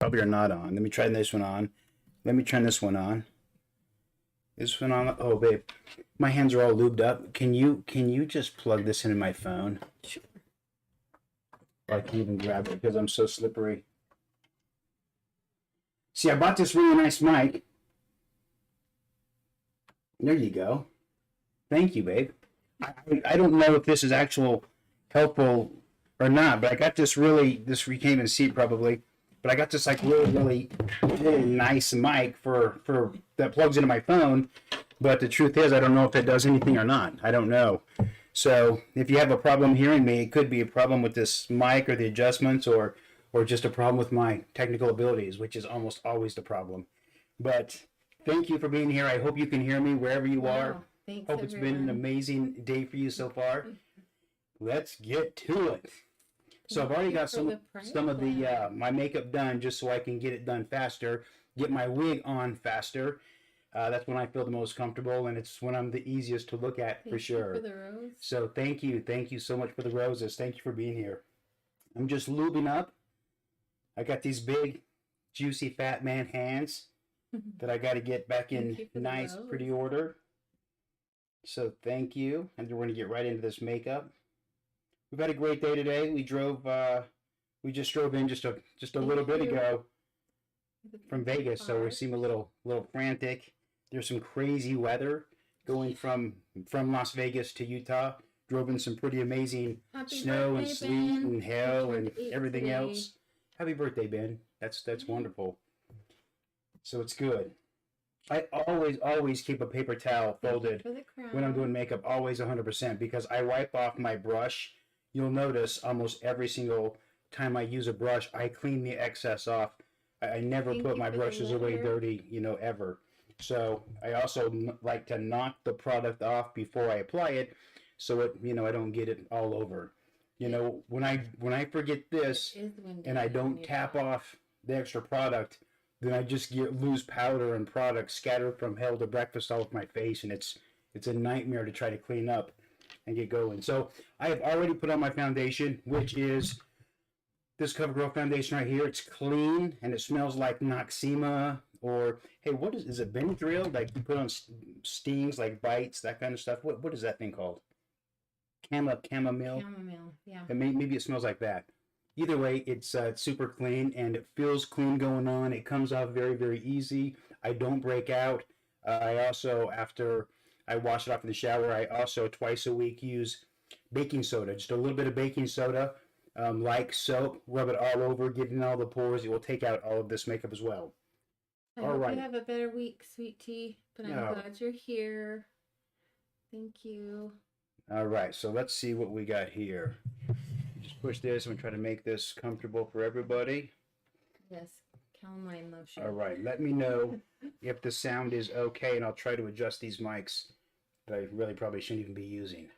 probably are not on. Let me try this one on. Let me turn this one on. This one on. Oh, babe, my hands are all lubed up. Can you just plug this into my phone? Sure. I can't even grab it because I'm so slippery. See, I bought this really nice mic. There you go. Thank you, babe. I don't know if this is actual helpful or not, but I got this really, this you can't even see it probably, but I got this like really nice mic for that plugs into my phone. But the truth is, I don't know if it does anything or not. I don't know. So if you have a problem hearing me, it could be a problem with this mic or the adjustments, or just a problem with my technical abilities, which is almost always the problem. But thank you for being here. I hope you can hear me wherever you are. Thanks, Hope it's been an amazing day for you so far. Let's get to it. So I've already got some of the my makeup done just so I can get it done faster, get my wig on faster. That's when I feel the most comfortable, and it's when I'm the easiest to look at for sure. Thank you for the rose. So thank you so much for the roses. Thank you for being here. I'm just lubing up. I got these big, juicy, fat man hands that I got to get back in nice, pretty order. So thank you, and we're going to get right into this makeup. We've had a great day today. We just drove in just a little bit ago from Vegas, so we seem a little frantic. There's some crazy weather going from Las Vegas to Utah. Drove in some pretty amazing snow and sleet and hail and everything else. Happy birthday, Ben. That's wonderful. So it's good. I always keep a paper towel folded when I'm doing makeup, always 100%, because I wipe off my brush. You'll notice almost every single time I use a brush, I clean the excess off. I never put my brushes away dirty, ever. So I also like to knock the product off before I apply it, so it, I don't get it all over. When I forget this and I don't tap off the extra product, then I just lose powder and product scattered from hell to breakfast all over my face, and it's a nightmare to try to clean up and get going. So I have already put on my foundation, which is this CoverGirl foundation right here. It's clean and it smells like Noxema, or hey, what is it, Benadryl? Like you put on stings, like bites, that kind of stuff. What is that thing called? Chamomile. Chamomile, yeah. And maybe it smells like that. Either way, it's super clean and it feels clean going on. It comes off very, very easy. I don't break out. I also, after I wash it off in the shower, I also twice a week use baking soda, just a little bit of baking soda, like soap, rub it all over, get in all the pores. It will take out all of this makeup as well. I hope you have a better week, sweet tea, but I'm glad you're here. Thank you. All right, so let's see what we got here. Just push this and try to make this comfortable for everybody. Yes, calamine lotion. All right, let me know if the sound is okay, and I'll try to adjust these mics that I really probably shouldn't even be using.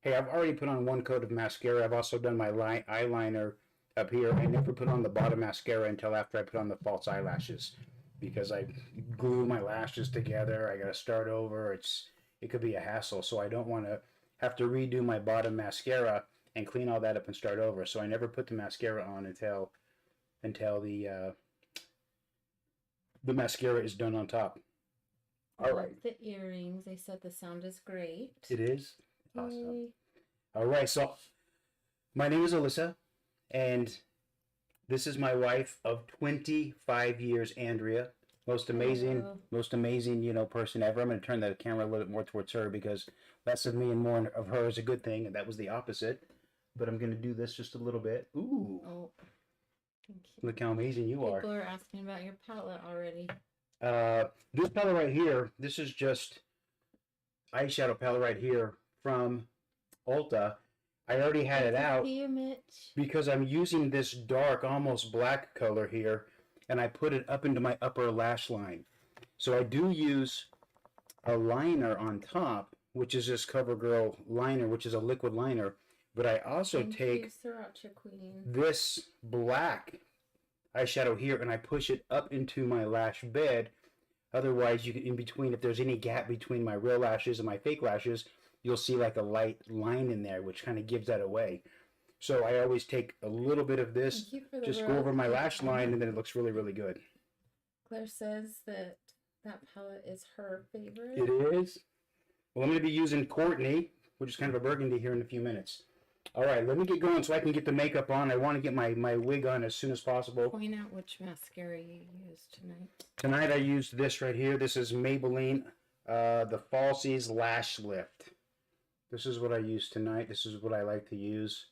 Hey, I've already put on one coat of mascara. I've also done my eyeliner up here. I never put on the bottom mascara until after I put on the false eyelashes, because I glue my lashes together. I got to start over. It could be a hassle, so I don't want to have to redo my bottom mascara and clean all that up and start over. So I never put the mascara on until the mascara is done on top. All right. The earrings. They said the sound is great. It is? Awesome. All right. So my name is Allyssa, and this is my wife of 25 years, Andrea. Most amazing, person ever. I'm going to turn the camera a little bit more towards her because less of me and more of her is a good thing, and that was the opposite. But I'm going to do this just a little bit. Ooh. Oh, thank you. Look how amazing you are. People are asking about your palette already. This palette right here, this is just eyeshadow palette right here from Ulta. I already had it out because I'm using this dark, almost black color here, and I put it up into my upper lash line. So I do use a liner on top, which is this CoverGirl liner, which is a liquid liner. But I also take this black eyeshadow here and I push it up into my lash bed. Otherwise, you can, in between, if there's any gap between my real lashes and my fake lashes, you'll see like a light line in there, which kind of gives that away. So I always take a little bit of this, just go over my lash line, and then it looks really, really good. Claire says that palette is her favorite. It is. Well, I'm going to be using Courtney, which is kind of a burgundy, here in a few minutes. All right, let me get going so I can get the makeup on. I want to get my wig on as soon as possible. Point out which mascara you used tonight. Tonight I used this right here. This is Maybelline, the Falsies Lash Lift. This is what I used tonight. This is what I like to use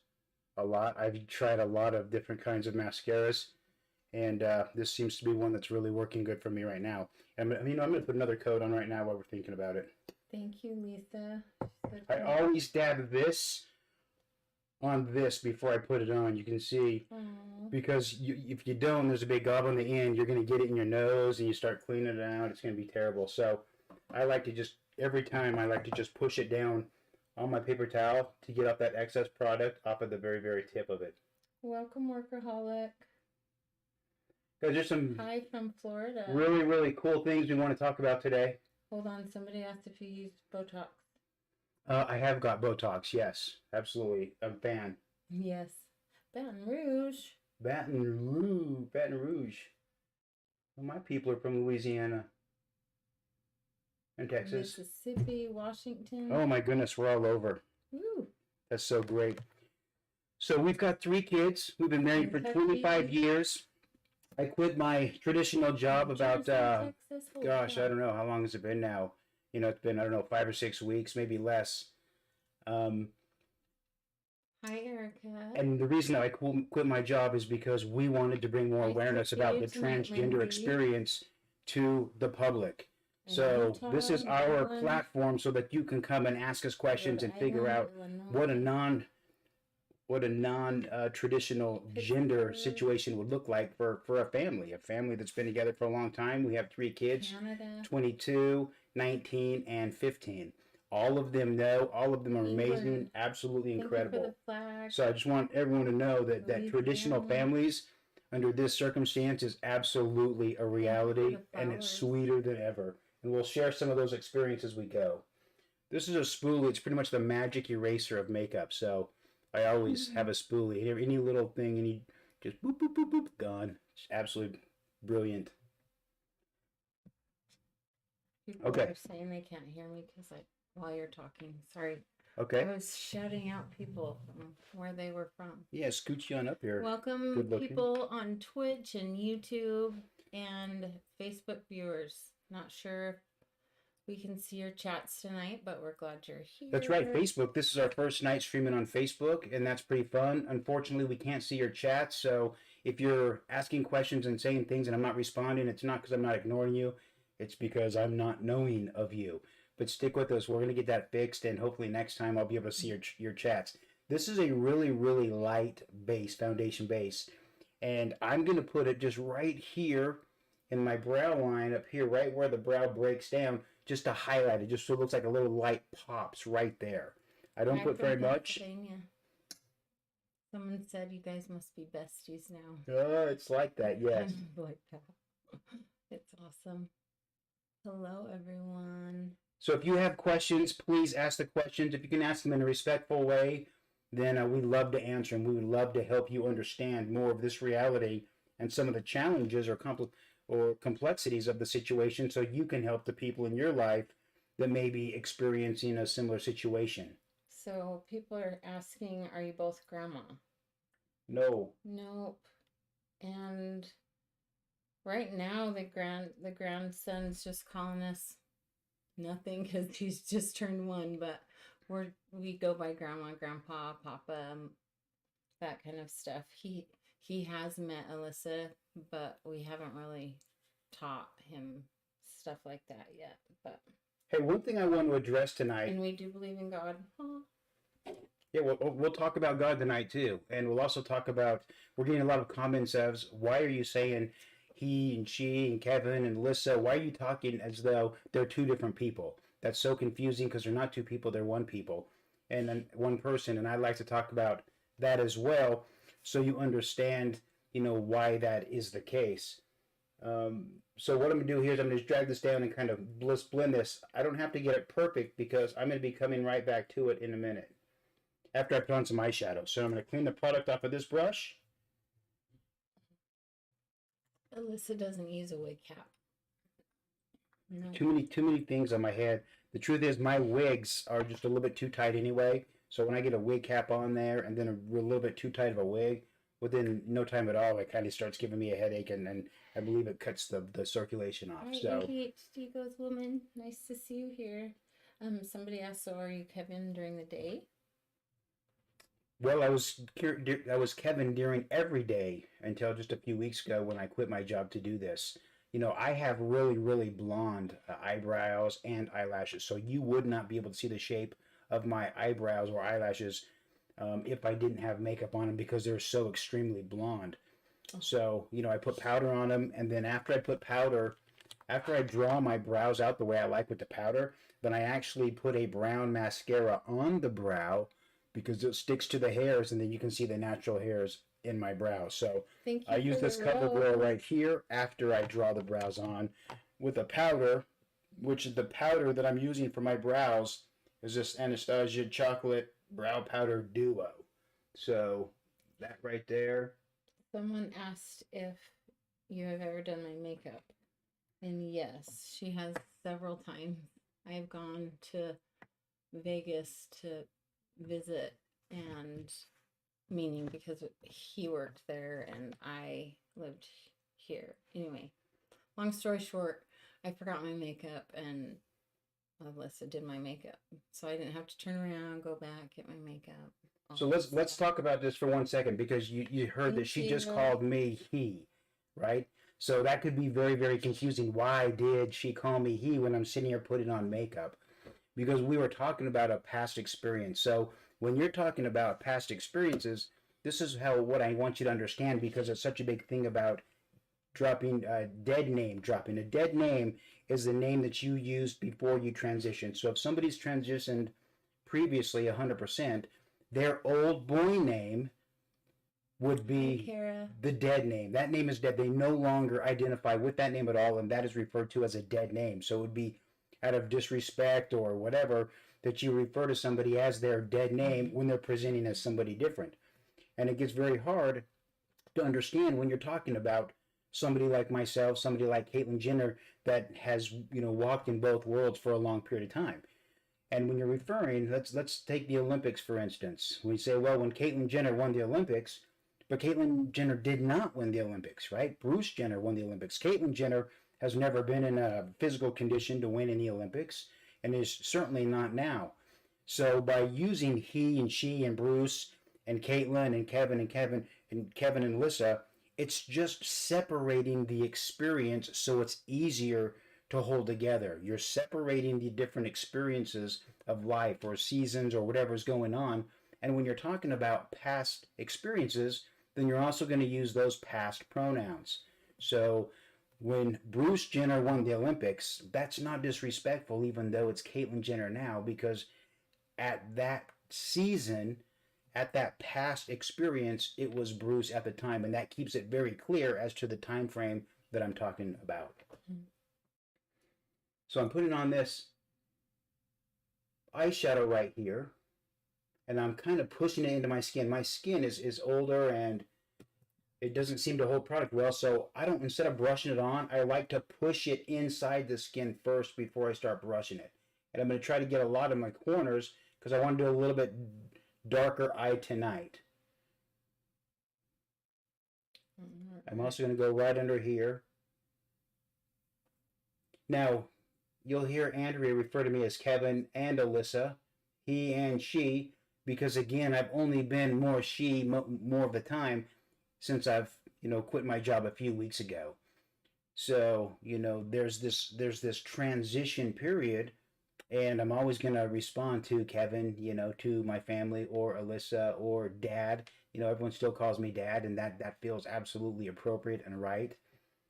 a lot. I've tried a lot of different kinds of mascaras, and this seems to be one that's really working good for me right now. And I'm going to put another coat on right now while we're thinking about it. Thank you, Lisa. I always dab this on this before I put it on. You can see, because if you don't, there's a big gob on the end. You're going to get it in your nose, and you start cleaning it out. It's going to be terrible. So I like to just, every time I like to just push it down on my paper towel to get off that excess product off of the very, very tip of it. Welcome, Workaholic. There's some hi from Florida. Really, really cool things we want to talk about today. Hold on, somebody asked if you used Botox. I have got Botox, yes. Absolutely. I'm a fan. Yes. Baton Rouge. Baton Rouge. Well, my people are from Louisiana and Texas. Mississippi, Washington. Oh my goodness, we're all over. Woo. That's so great. So we've got 3 kids. We've been married for 25 years. I quit my traditional job about, gosh, I don't know, how long has it been now? You know, it's been, I don't know, 5 or 6 weeks, maybe less. Hi, Erica. And the reason I quit my job is because we wanted to bring more awareness about the transgender experience to the public. So this is our platform so that you can come and ask us questions and figure out what a non-traditional gender situation would look like for a family that's been together for a long time. We have 3 kids, 22, 19, and 15. All of them know, all of them are amazing, absolutely incredible. So I just want everyone to know that traditional families under this circumstance is absolutely a reality, and it's sweeter than ever. And we'll share some of those experiences as we go. This is a spoolie. It's pretty much the magic eraser of makeup. So I always have a spoolie. Any little thing, any just boop, boop, boop, boop, gone. It's absolutely brilliant. People are saying they can't hear me while you're talking. Sorry. Okay. I was shouting out people from where they were from. Yeah, scooch you on up here. Welcome people on Twitch and YouTube and Facebook viewers. Not sure if we can see your chats tonight, but we're glad you're here. That's right, Facebook. This is our first night streaming on Facebook, and that's pretty fun. Unfortunately, we can't see your chats, so if you're asking questions and saying things and I'm not responding, it's not because I'm not ignoring you. It's because I'm not knowing of you. But stick with us. We're going to get that fixed, and hopefully next time I'll be able to see your chats. This is a really, really light base, foundation base, and I'm going to put it just right here in my brow line up here, right where the brow breaks down, just to highlight it, just so it looks like a little light pops right there. I don't put very much. Someone said you guys must be besties now. Oh, it's like that, yes. Like that. It's awesome. Hello, everyone. So if you have questions, please ask the questions. If you can ask them in a respectful way, then we'd love to answer them. We would love to help you understand more of this reality and some of the challenges or complexities of the situation, so you can help the people in your life that may be experiencing a similar situation. So people are asking, are you both grandma? No. Nope. And right now the grandson's just calling us nothing because he's just turned 1, but we go by grandma, grandpa, papa, that kind of stuff. He has met Allyssa, but we haven't really taught him stuff like that yet. But hey, one thing I want to address tonight, and we do believe in God. Yeah, we'll talk about God tonight too, and we'll also talk about, we're getting a lot of comments as, why are you saying he and she and Kevin and Allyssa, why are you talking as though they're 2 different people? That's so confusing because they're not 2 people, they're 1 people and 1 person, and I'd like to talk about that as well, so you understand, why that is the case. So what I'm going to do here is I'm going to drag this down and kind of blend this. I don't have to get it perfect because I'm going to be coming right back to it in a minute. after I put on some eyeshadow. So I'm going to clean the product off of this brush. Alyssa doesn't use a wig cap. No. Too many things on my head. The truth is, my wigs are just a little bit too tight anyway. So when I get a wig cap on there and then a little bit too tight of a wig, within no time at all, it kind of starts giving me a headache, and I believe it cuts the circulation off. Hi, So ADHD goes woman. Nice to see you here. Somebody asked, so are you Kevin during the day? well, I was Kevin during every day until just a few weeks ago when I quit my job to do this. You know, I have really, really blonde eyebrows and eyelashes, so you would not be able to see the shape of my eyebrows or eyelashes if I didn't have makeup on them because they're so extremely blonde. So, you know, I put powder on them, and then after I draw my brows out the way I like with the powder, then I actually put a brown mascara on the brow because it sticks to the hairs, and then you can see the natural hairs in my brows. So Thank you I use for this the cover rose. glow right here after I draw the brows on with a powder, which is the powder that I'm using for my brows is this Anastasia Chocolate Brow Powder Duo. So that right there. Someone asked if you have ever done my makeup. And yes, she has several times. I've gone to Vegas to visit, and meaning because he worked there and I lived here. Anyway, long story short, I forgot my makeup and Alyssa did my makeup. So I didn't have to turn around, go back, get my makeup. So let's talk about this for 1 second because you heard that Thank she just you. called me he, right? So that could be very, very confusing. Why did she call me he when I'm sitting here putting on makeup? Because we were talking about a past experience. So when you're talking about past experiences, this is how what I want you to understand because it's such a big thing about dropping a dead name. Dropping a dead name is the name that you used before you transitioned. So if somebody's transitioned previously 100%, their old boy name would Hi, be Kara. the dead name. That name is dead. They no longer identify with that name at all, and that is referred to as a dead name. So it would be out of disrespect or whatever that you refer to somebody as their dead name when they're presenting as somebody different. And it gets very hard to understand when you're talking about somebody like myself, somebody like Caitlyn Jenner that has, you know, walked in both worlds for a long period of time. And when you're referring, let's take the Olympics for instance. We say, well, when Caitlyn Jenner won the Olympics, but Caitlyn Jenner did not win the Olympics, right? Bruce Jenner won the Olympics. Caitlyn Jenner has never been in a physical condition to win any Olympics, and is certainly not now. So by using he and she and Bruce and Caitlyn and Kevin and Alyssa, it's just separating the experience so it's easier to hold together. You're separating the different experiences of life or seasons or whatever's going on. And when you're talking about past experiences, then you're also going to use those past pronouns. So when Bruce Jenner won the Olympics, that's not disrespectful, even though it's Caitlyn Jenner now, because at that season, at that past experience, it was Bruce at the time, and that keeps it very clear as to the time frame that I'm talking about. So I'm putting on this eyeshadow right here, and I'm kind of pushing it into my skin. My skin is older and it doesn't seem to hold product well, so I don't, instead of brushing it on, I like to push it inside the skin first before I start brushing it. And I'm going to try to get a lot of my corners because I want to do a little bit darker eye tonight. I'm also going to go right under here. Now, you'll hear Andrea refer to me as Kevin and Alyssa, he and she, because again, I've only been more she more of the time since I've, you know, quit my job a few weeks ago. So, you know, there's this transition period, and I'm always going to respond to Kevin, you know, to my family or Alyssa or dad. You know, everyone still calls me dad, and that feels absolutely appropriate and right.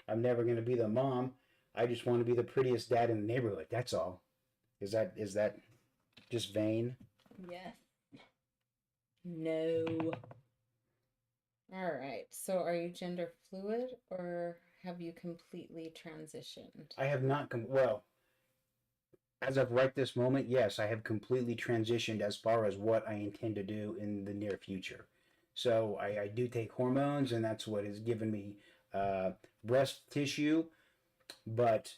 I'm never going to be the mom. I just want to be the prettiest dad in the neighborhood. That's all. Is that just vain? Yes. No. All right. So are you gender fluid or have you completely transitioned? I have not well, as of right this moment, yes, I have completely transitioned as far as what I intend to do in the near future. So I do take hormones, and that's what has given me uh, breast tissue, but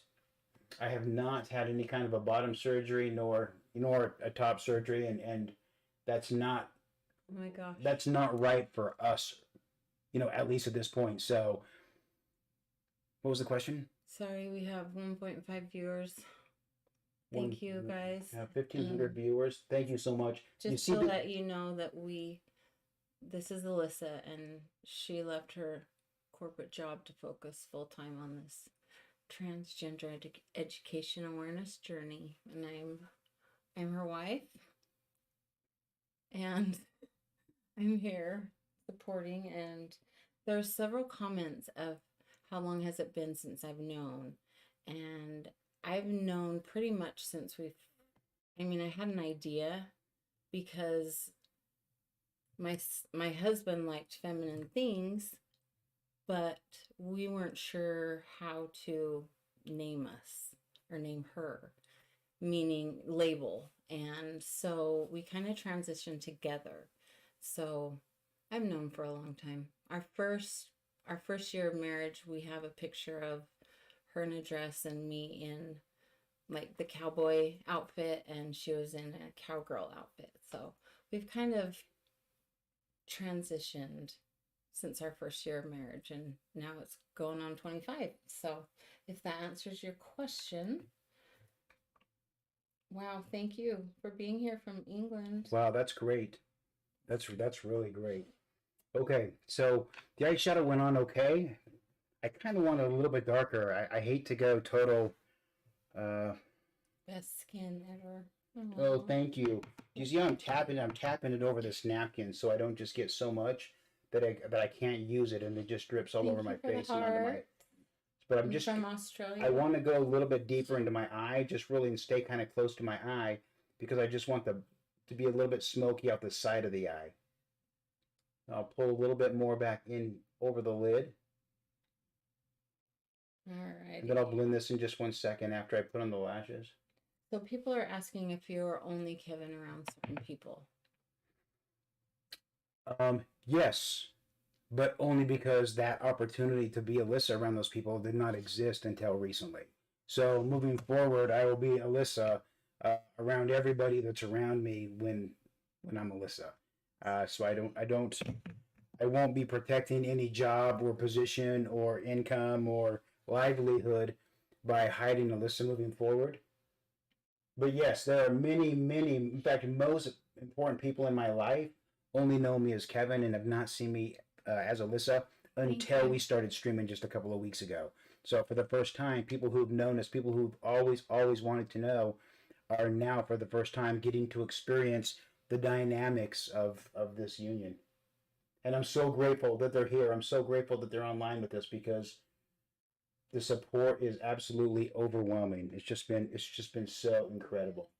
I have not had any kind of a bottom surgery nor a top surgery, and that's not Oh my gosh. that's not right for us, at least at this point. So, what was the question? Sorry, we have 1.5 viewers. Thank you, guys. 1,500 viewers. Thank you so much. Just to let you know that this is Alyssa, and she left her corporate job to focus full time on this transgender education awareness journey, and I'm her wife, and I'm here supporting. And there are several comments of how long has it been since I've known, and I've known pretty much since I had an idea because my husband liked feminine things, but we weren't sure how to name us or name her, meaning label. And so we kind of transitioned together. So I've known for a long time. Our first year of marriage, we have a picture of her in a dress and me in like the cowboy outfit, and she was in a cowgirl outfit. So we've kind of transitioned since our first year of marriage, and now it's going on 25. So if that answers your question. Wow, thank you for being here from England. Wow, that's great. That's really great. Okay, so the eyeshadow went on okay. I kind of want it a little bit darker. I hate to go total. Best skin ever. Oh, thank you. You see, I'm tapping it over this napkin so I don't just get so much that I can't use it, and it just drips all over my face and under my. But I'm just from Australia. I want to go a little bit deeper into my eye, just really stay kind of close to my eye, because I just want to be a little bit smoky out the side of the eye. I'll pull a little bit more back in over the lid. All right. And then I'll blend this in just 1 second after I put on the lashes. So people are asking if you're only Kevin around certain people. Yes, but only because that opportunity to be Allyssa around those people did not exist until recently. So moving forward, I will be Allyssa around everybody that's around me when I'm Allyssa. So I won't be protecting any job or position or income or livelihood by hiding Allyssa moving forward. But yes, there are many, in fact, most important people in my life only know me as Kevin and have not seen me as Allyssa until we started streaming just a couple of weeks ago. So for the first time, people who've known us, people who've always wanted to know, are now for the first time getting to experience the dynamics of this union. And I'm so grateful that they're here. I'm so grateful that they're online with us, because the support is absolutely overwhelming. It's just been so incredible.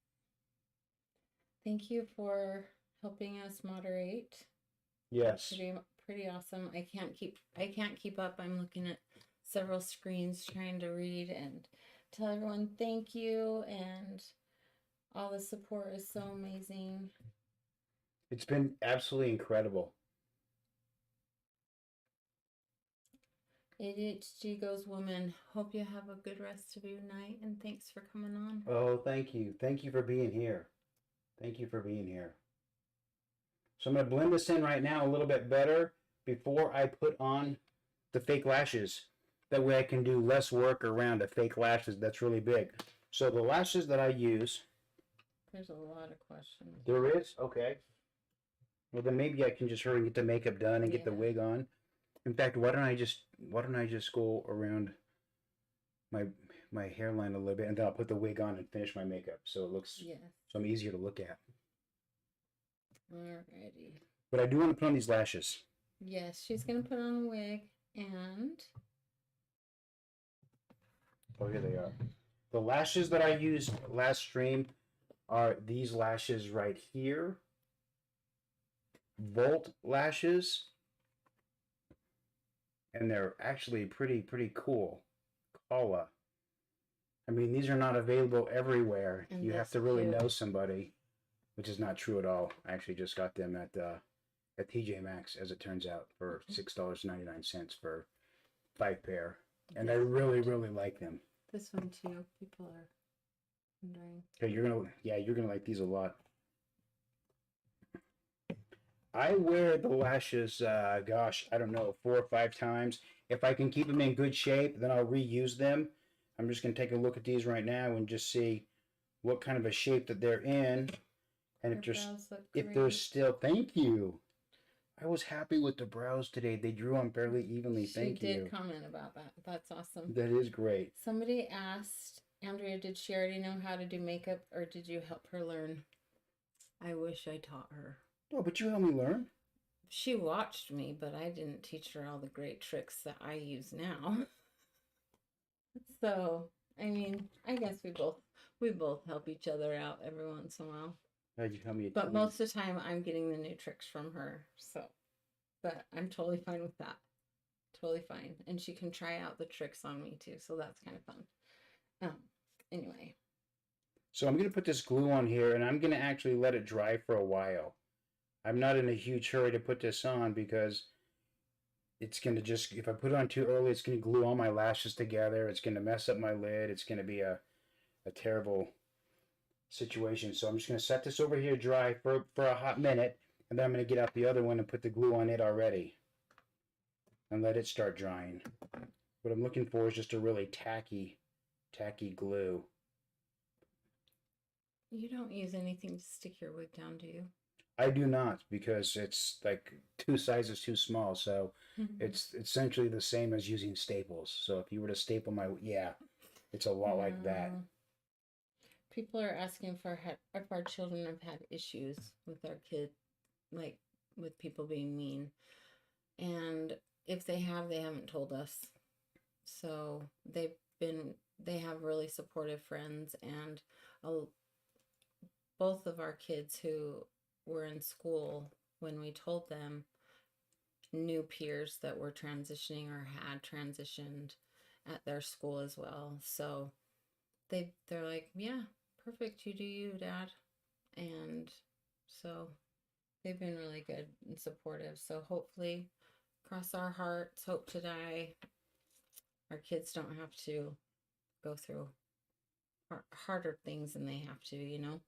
Thank you for helping us moderate. Yes. Pretty awesome. I can't keep up. I'm looking at several screens trying to read and tell everyone thank you, and all the support is so amazing. It's been absolutely incredible. ADHD goes woman. Hope you have a good rest of your night, and thanks for coming on. Oh, thank you. Thank you for being here. Thank you for being here. So I'm going to blend this in right now a little bit better before I put on the fake lashes. That way I can do less work around the fake lashes. That's really big. So the lashes that I use. There's a lot of questions. There is? Okay. Well, then maybe I can just hurry and get the makeup done and get the wig on. In fact, why don't I just go around my hairline a little bit, and then I'll put the wig on and finish my makeup, so it looks so I'm easier to look at. Alrighty. But I do want to put on these lashes. Yes, she's gonna put on a wig, and oh, here they are. The lashes that I used last stream are these lashes right here. Volt lashes. And they're actually pretty cool. Kala. I mean, these are not available everywhere. And You have this to really too. know somebody, which is not true at all. I actually just got them at TJ Maxx, as it turns out, for $6.99 for 5 pair, and I This really, one too. really like them. This one too. People are wondering. Okay, you're gonna like these a lot. I wear the lashes, gosh, I don't know, 4 or 5 times. If I can keep them in good shape, then I'll reuse them. I'm just gonna take a look at these right now and just see what kind of a shape that they're in, and Your brows look if they're great. still. Thank you. I was happy with the brows today. They drew on fairly evenly. She Thank did you. comment about that. That's awesome. That is great. Somebody asked Andrea, did she already know how to do makeup, or did you help her learn? I wish I taught her. Oh, but you helped me learn. She watched me, but I didn't teach her all the great tricks that I use now. So, I mean, I guess we both help each other out every once in a while. You help me. But most of the time I'm getting the new tricks from her. So, but I'm totally fine with that. Totally fine. And she can try out the tricks on me too. So that's kind of fun. Anyway. So I'm going to put this glue on here, and I'm going to actually let it dry for a while. I'm not in a huge hurry to put this on because it's going to just, if I put it on too early, it's going to glue all my lashes together. It's going to mess up my lid. It's going to be a terrible situation. So I'm just going to set this over here dry for a hot minute, and then I'm going to get out the other one and put the glue on it already and let it start drying. What I'm looking for is just a really tacky glue. You don't use anything to stick your wig down, do you? I do not, because it's like 2 sizes too small. So it's essentially the same as using staples. So if you were to staple my, it's a lot like that. People are asking if our children have had issues with our kids, like with people being mean. And if they have, they haven't told us. So they have really supportive friends, and both of our kids who were in school when we told them knew peers that were transitioning or had transitioned at their school as well. So they're like, yeah, perfect, you do you, Dad. And so they've been really good and supportive. So hopefully, cross our hearts, hope to die, our kids don't have to go through harder things than they have to, you know.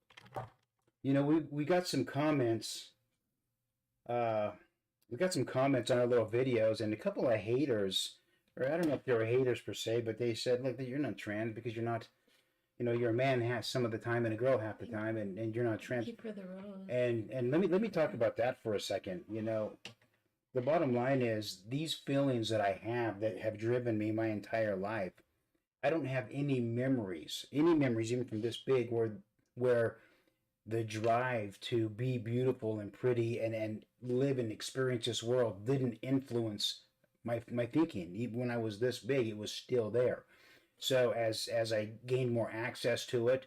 You know, we got some comments. We got some comments on our little videos, and a couple of haters, or I don't know if they were haters per se, but they said, like, that you're not trans because you're not, you're a man half some of the time and a girl half the time, and you're not trans. Keep her the rose. And let me talk about that for a second. The bottom line is these feelings that I have that have driven me my entire life. I don't have any memories even from this big, where the drive to be beautiful and pretty and live and experience this world didn't influence my thinking. Even when I was this big, it was still there. So as I gained more access to it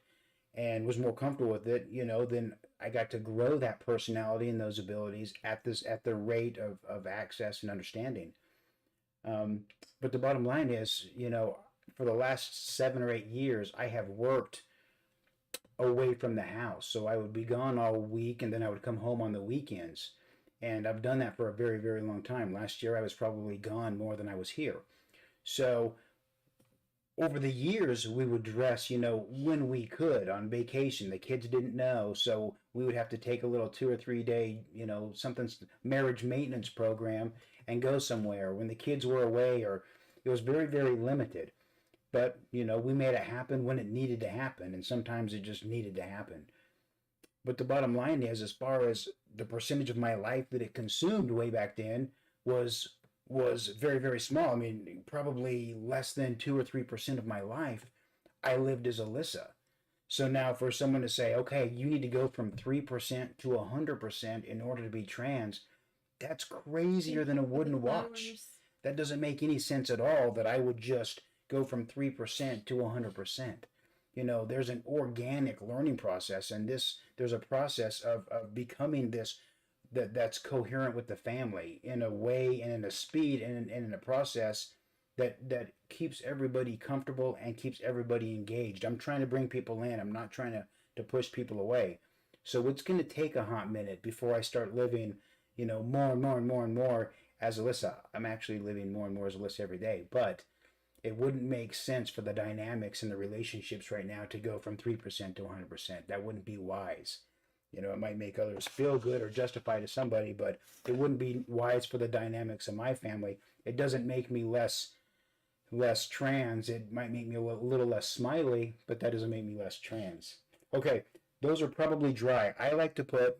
and was more comfortable with it, then I got to grow that personality and those abilities at the rate of access and understanding. But the bottom line is, for the last 7 or 8 years, I have worked away from the house. So I would be gone all week, and then I would come home on the weekends. And I've done that for a very, very long time. Last year, I was probably gone more than I was here. So over the years, we would dress, when we could on vacation. The kids didn't know, so we would have to take a little 2 or 3 day, marriage maintenance program and go somewhere when the kids were away, or it was very, very limited. But, we made it happen when it needed to happen, and sometimes it just needed to happen. But the bottom line is, as far as the percentage of my life that it consumed way back then was very, very small. I mean, probably less than 2 or 3% of my life I lived as Allyssa. So now for someone to say, okay, you need to go from 3% to 100% in order to be trans, that's crazier than a wooden watch. That doesn't make any sense at all, that I would just go from 3% to 100%. There's an organic learning process, and there's a process of becoming this that's coherent with the family in a way and in a speed and in a process that keeps everybody comfortable and keeps everybody engaged. I'm trying to bring people in. I'm not trying to push people away. So it's going to take a hot minute before I start living, more and more and more and more as Allyssa. I'm actually living more and more as Allyssa every day, but it wouldn't make sense for the dynamics and the relationships right now to go from 3% to 100%. That wouldn't be wise. It might make others feel good or justify to somebody, but it wouldn't be wise for the dynamics of my family. It doesn't make me less trans. It might make me a little less smiley, but that doesn't make me less trans. Okay, those are probably dry. I like to put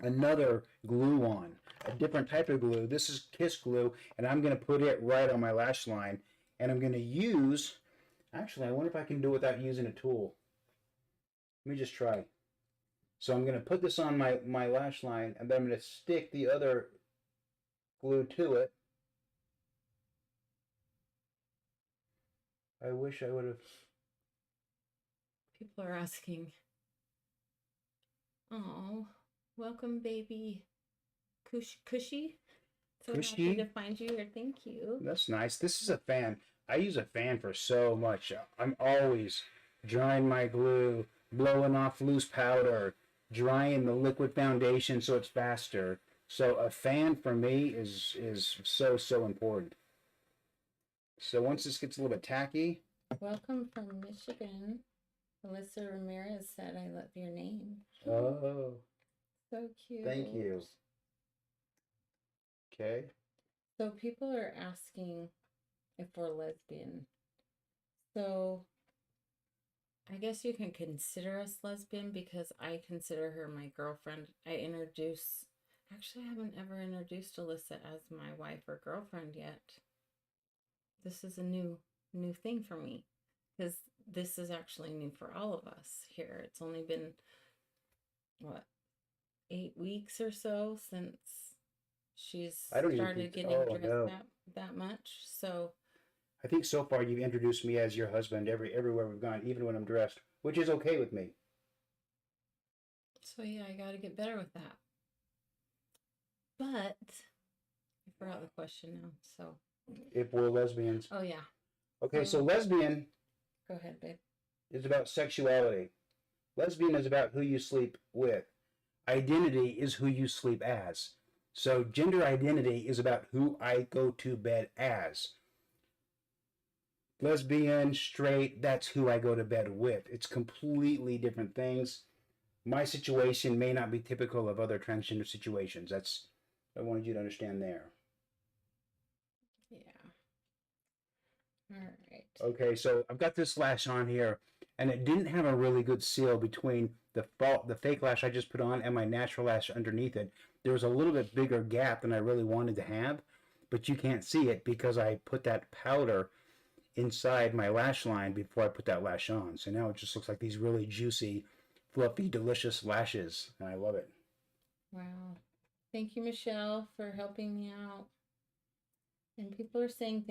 another glue on, a different type of glue. This is Kiss glue, and I'm going to put it right on my lash line, and I'm going to use, actually, I wonder if I can do it without using a tool. Let me just try. So I'm going to put this on my lash line, and then I'm going to stick the other glue to it. I wish I would have. People are asking, oh, welcome, baby. Cushy? So Cushy? happy to find you here. Thank you. That's nice. This is a fan. I use a fan for so much. I'm always drying my glue, blowing off loose powder, drying the liquid foundation so it's faster. So a fan for me is so important. So once this gets a little bit tacky. Welcome from Michigan. Allyssa Ramirez said, I love your name. Oh. So cute. Thank you. Okay. So people are asking if we're lesbian. So I guess you can consider us lesbian because I consider her my girlfriend. Actually, I haven't ever introduced Allyssa as my wife or girlfriend yet. This is a new thing for me because this is actually new for all of us here. It's only been, 8 weeks or so since she's started getting dressed that much. So I think so far you've introduced me as your husband everywhere we've gone, even when I'm dressed, which is okay with me. So yeah, I got to get better with that. But I forgot the question now. So if we're lesbians. Oh yeah. Okay, so lesbian. Go ahead, babe. Is about sexuality. Lesbian is about who you sleep with. Identity is who you sleep as. So gender identity is about who I go to bed as. Lesbian, straight, that's who I go to bed with. It's completely different things. My situation may not be typical of other transgender situations. I wanted you to understand there. Yeah. All right. Okay, so I've got this lash on here, and it didn't have a really good seal between the fake lash I just put on and my natural lash underneath it. There was a little bit bigger gap than I really wanted to have, but you can't see it because I put that powder inside my lash line before I put that lash on. So now it just looks like these really juicy, fluffy, delicious lashes, and I love it. Wow. Thank you, Michelle, for helping me out. And people are saying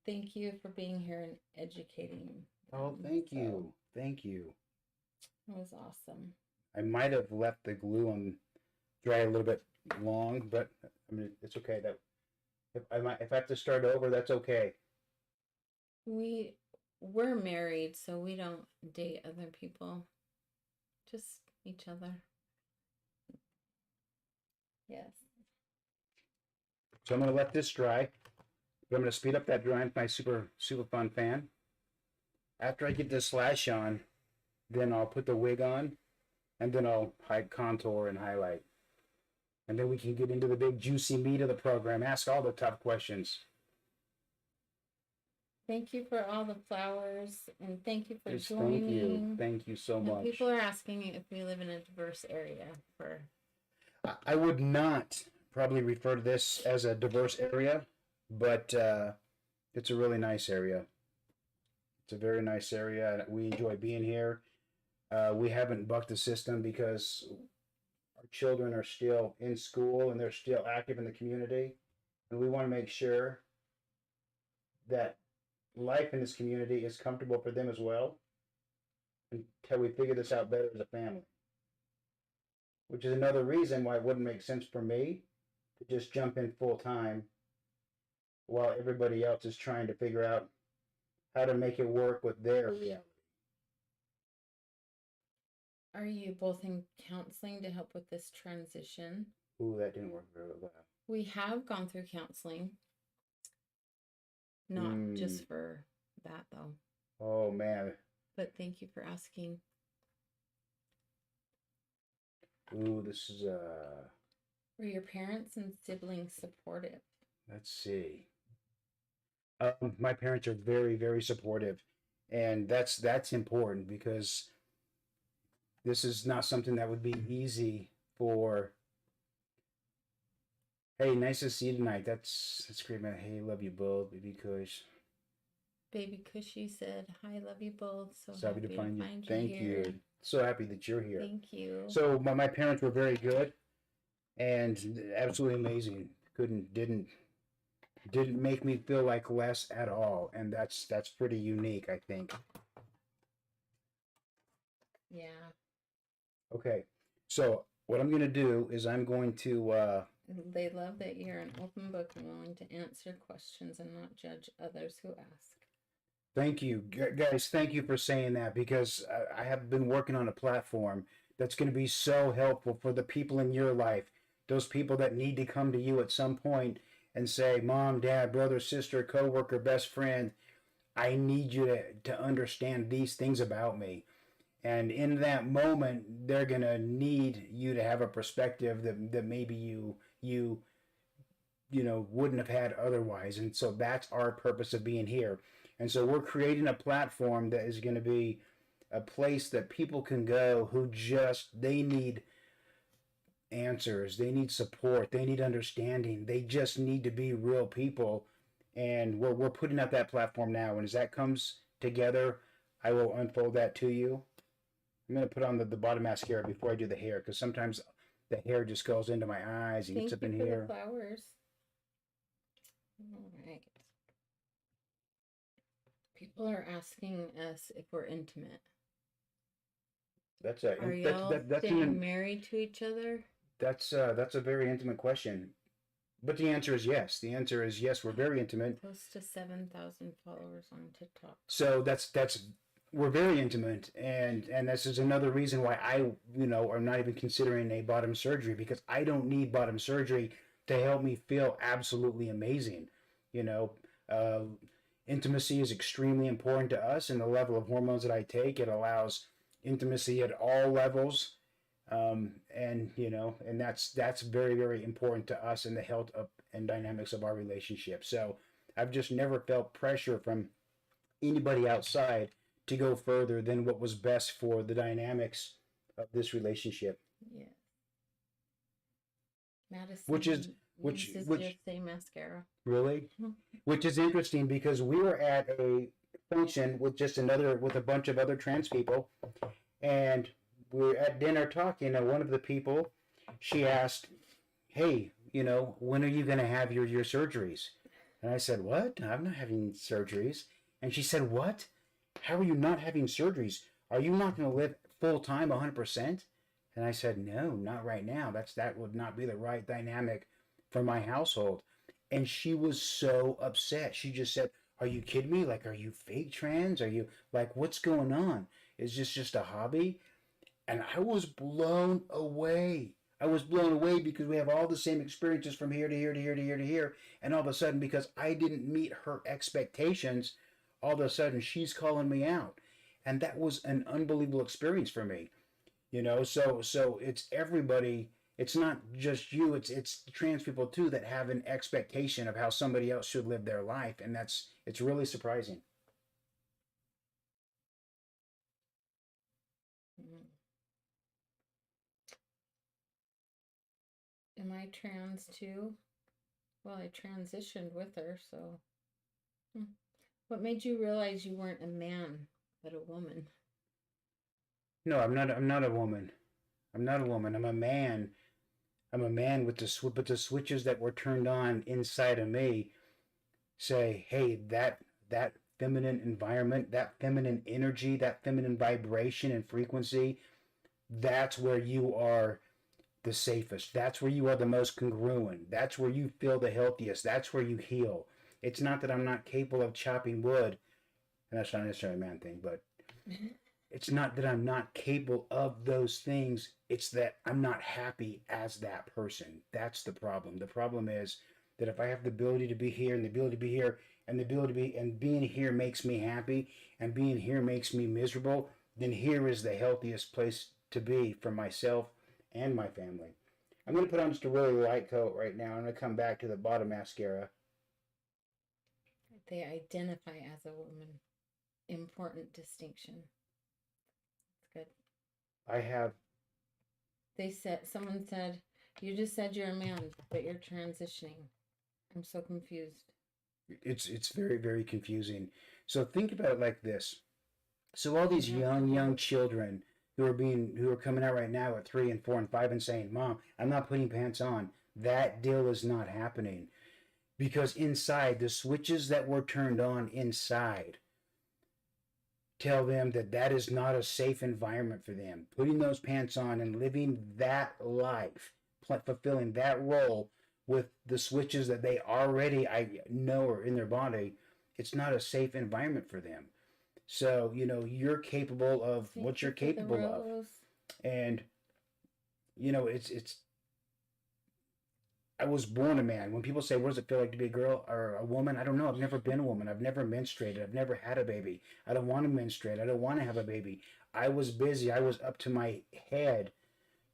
thank you for being here and educating. Oh, thank you. Thank you. That was awesome. I might have left the glue on dry a little bit long, but I mean it's okay. That if I have to start over, that's okay. We're married, so we don't date other people. Just each other. Yes. So I'm going to let this dry. But I'm going to speed up that drying with my super fun fan. After I get this lash on, then I'll put the wig on, and then I'll contour and highlight. And then we can get into the big juicy meat of the program. Ask all the tough questions. Thank you for all the flowers, and thank you for joining. Thank you so much. People are asking if we live in a diverse area. I would not probably refer to this as a diverse area, but it's a really nice area. It's a very nice area. We enjoy being here. We haven't bucked the system because our children are still in school and they're still active in the community. And we want to make sure that life in this community is comfortable for them as well until we figure this out better as a family. Which is another reason why it wouldn't make sense for me to just jump in full time while everybody else is trying to figure out how to make it work with their reality. Are you both in counseling to help with this transition? Ooh, that didn't work very well. We have gone through counseling. Not just for that, though. Oh, man. But thank you for asking. Ooh, this is Were your parents and siblings supportive? let's see. My parents are very, very supportive, and that's important because this is not something that would be easy for. Hey, nice to see you tonight. That's great, man. Hey, love you both, baby Kush. Baby Cushy said, "Hi, love you both. So Happy to find you. Thank here. you. So happy that you're here. Thank you." So my parents were very good and absolutely amazing. Didn't make me feel like less at all, and that's pretty unique, I think. Yeah. Okay, so what I'm gonna do is I'm going to. They love that you're an open book and willing to answer questions and not judge others who ask. Thank you, guys. Thank you for saying that because I have been working on a platform that's going to be so helpful for the people in your life, those people that need to come to you at some point and say, "Mom, Dad, brother, sister, coworker, best friend, I need you to understand these things about me." And in that moment, they're going to need you to have a perspective that maybe you wouldn't have had otherwise. And so that's our purpose of being here. And so we're creating a platform that is going to be a place that people can go who they need answers, they need support, they need understanding, they just need to be real people. And we're putting out that platform now. And as that comes together, I will unfold that to you. I'm going to put on the bottom mascara before I do the hair because sometimes the hair just goes into my eyes and gets up in here. Thank you for the flowers. All right. People are asking us if we're intimate. Are y'all staying married to each other? That's a very intimate question. But the answer is yes. The answer is yes, we're very intimate. Close to 7,000 followers on TikTok. So that's we're very intimate, and this is another reason why I am not even considering a bottom surgery, because I don't need bottom surgery to help me feel absolutely amazing. Intimacy is extremely important to us, and the level of hormones that I take, it allows intimacy at all levels, and that's very, very important to us in the health and dynamics of our relationship. So I've just never felt pressure from anybody outside to go further than what was best for the dynamics of this relationship. Yeah. Madison, which just say mascara. Really? Which is interesting because we were at a function with a bunch of other trans people, and we were at dinner talking, and one of the people, she asked, "Hey, when are you going to have your surgeries?" And I said, "What? I'm not having surgeries." And she said, "What? How are you not having surgeries? Are you not going to live full time 100%? And I said, "No, not right now. That would not be the right dynamic for my household." And she was so upset. She just said, "Are you kidding me? Like, are you fake trans? Are you like, what's going on? Is this just a hobby?" And I was blown away. I was blown away because we have all the same experiences from here to here to here to here to here. And all of a sudden, because I didn't meet her expectations, all of a sudden she's calling me out. And that was an unbelievable experience for me. So it's everybody. It's not just you. It's trans people too that have an expectation of how somebody else should live their life, and it's really surprising. Am I trans too? Well, I transitioned with her, so. What made you realize you weren't a man, but a woman? No, I'm not a woman. I'm not a woman. I'm a man. I'm a man with the switches that were turned on inside of me say, "Hey, that feminine environment, that feminine energy, that feminine vibration and frequency, that's where you are the safest. That's where you are the most congruent. That's where you feel the healthiest. That's where you heal." It's not that I'm not capable of chopping wood, and that's not necessarily a man thing, but it's not that I'm not capable of those things. It's that I'm not happy as that person. That's the problem. The problem is that if I have the ability to be here and the ability to be here and the ability to be, and being here makes me happy and being here makes me miserable, then here is the healthiest place to be for myself and my family. I'm going to put on just a really light coat right now. I'm going to come back to the bottom mascara. They identify as a woman. Important distinction. It's good. I have. Someone said, you just said you're a man, but you're transitioning. I'm so confused. It's very, very confusing. So think about it like this. So all these young children who are coming out right now at 3 and 4 and 5 and saying, "Mom, I'm not putting pants on." That deal is not happening. Because inside, the switches that were turned on inside tell them that that is not a safe environment for them. Putting those pants on and living that life, fulfilling that role with the switches that they already, I know, are in their body, it's not a safe environment for them. So, you're capable of what you're capable of. And, it's I was born a man. When people say, what does it feel like to be a girl or a woman? I don't know. I've never been a woman. I've never menstruated. I've never had a baby. I don't want to menstruate. I don't want to have a baby. I was busy. I was up to my head,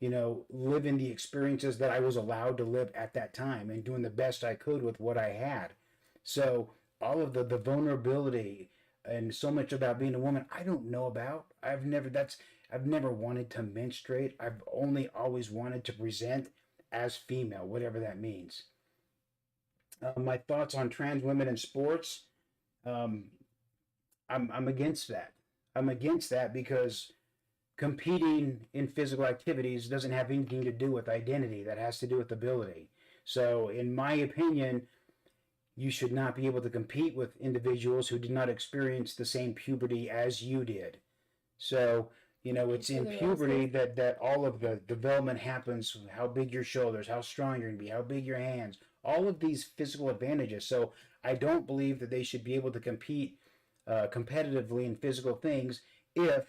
living the experiences that I was allowed to live at that time and doing the best I could with what I had. So all of the vulnerability and so much about being a woman, I don't know about. I've never wanted to menstruate. I've only always wanted to present as female, whatever that means. My thoughts on trans women in sports, I'm against that. I'm against that because competing in physical activities doesn't have anything to do with identity. That has to do with ability. So in my opinion, you should not be able to compete with individuals who did not experience the same puberty as you did. So it's in puberty that all of the development happens, how big your shoulders, how strong you're going to be, how big your hands, all of these physical advantages. So I don't believe that they should be able to compete competitively in physical things if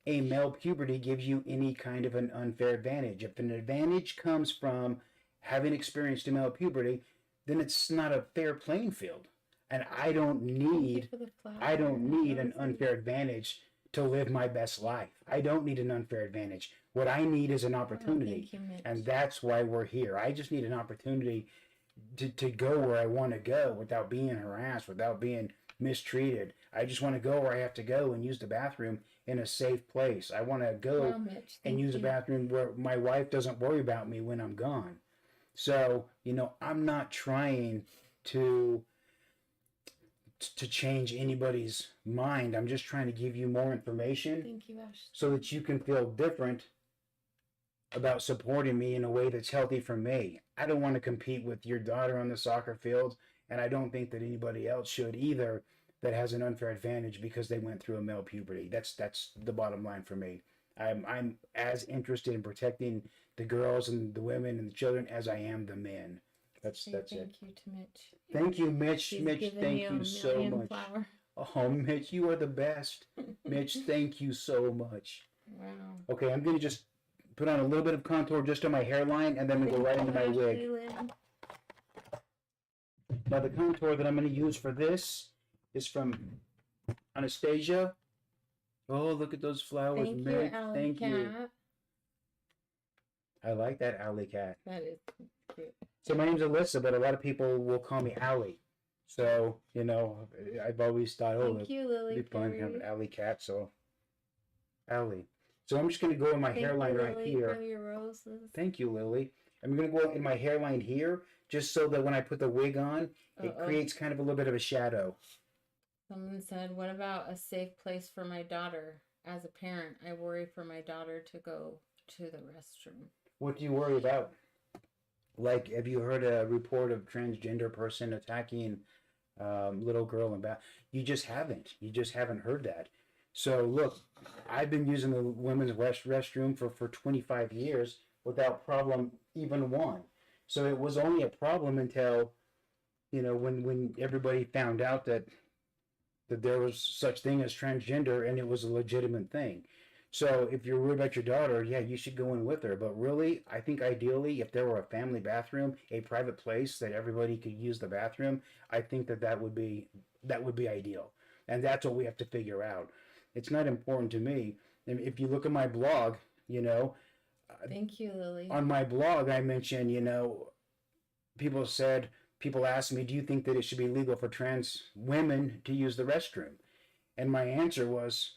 a male puberty gives you any kind of an unfair advantage. If an advantage comes from having experienced a male puberty, then it's not a fair playing field. And I don't need an unfair advantage to live my best life. I don't need an unfair advantage. What I need is an opportunity. And that's why we're here. I just need an opportunity to go where I want to go without being harassed, without being mistreated. I just want to go where I have to go and use the bathroom in a safe place. I want to go and use the bathroom where my wife doesn't worry about me when I'm gone. So, I'm not trying to change anybody's mind. I'm just trying to give you more information. Thank you, Ash. So that you can feel different about supporting me in a way that's healthy for me. I don't want to compete with your daughter on the soccer field, and I don't think that anybody else should either that has an unfair advantage because they went through a male puberty. That's the bottom line for me. I'm as interested in protecting the girls and the women and the children as I am the men. That's it. Thank you to Mitch. Thank you, Mitch. Mitch, thank you so much. Oh, Mitch, you are the best. Mitch, thank you so much. Wow. Okay, I'm going to just put on a little bit of contour just on my hairline, and then we go right into my wig. Now, the contour that I'm going to use for this is from Anastasia. Oh, look at those flowers, Mitch. Thank you. I like that alley cat. That is cute. So my name's Allyssa, but a lot of people will call me Allie. So, I've always thought, Thank you, Lily. it'd be fun to have an alley cat, so Allie. So I'm just going to go in my hairline right here. For your roses. Thank you, Lily. I'm going to go in my hairline here, just so that when I put the wig on, it creates kind of a little bit of a shadow. Someone said, what about a safe place for my daughter? As a parent, I worry for my daughter to go to the restroom. What do you worry about? Like, have you heard a report of transgender person attacking little girl in bath? You just haven't. You just haven't heard that. So, look, I've been using the women's restroom for 25 years without problem even one. So it was only a problem until when everybody found out that there was such thing as transgender and it was a legitimate thing. So if you're worried about your daughter, yeah, you should go in with her. But really, I think ideally, if there were a family bathroom, a private place that everybody could use the bathroom, I think that would be ideal. And that's what we have to figure out. It's not important to me. And if you look at my blog, you know, Thank you, Lily. on my blog, I mentioned, people said, people asked me, do you think that it should be legal for trans women to use the restroom? And my answer was,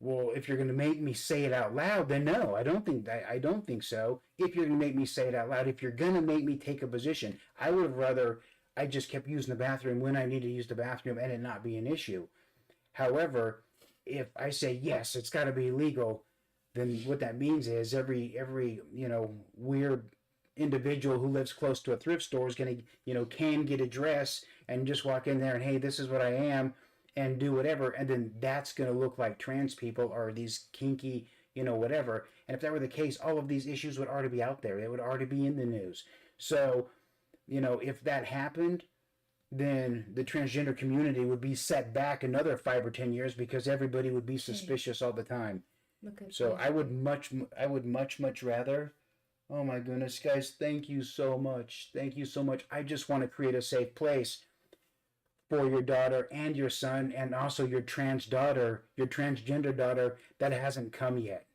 well, if you're going to make me say it out loud, then no, I don't think so. If you're going to make me say it out loud, if you're going to make me take a position, I would have rather I just kept using the bathroom when I need to use the bathroom and it not be an issue. However, if I say yes, it's got to be legal, then what that means is every weird individual who lives close to a thrift store is going to can get a dress and just walk in there and, hey, this is what I am, and do whatever, and then that's going to look like trans people or these kinky whatever. And if that were the case, all of these issues would already be out there. They would already be in the news. So if that happened, then the transgender community would be set back another 5 or 10 years because everybody would be suspicious all the time. So I would much rather. Oh my goodness, guys, thank you so much. Thank you so much. I just want to create a safe place for your daughter and your son, and also your transgender daughter that hasn't come yet.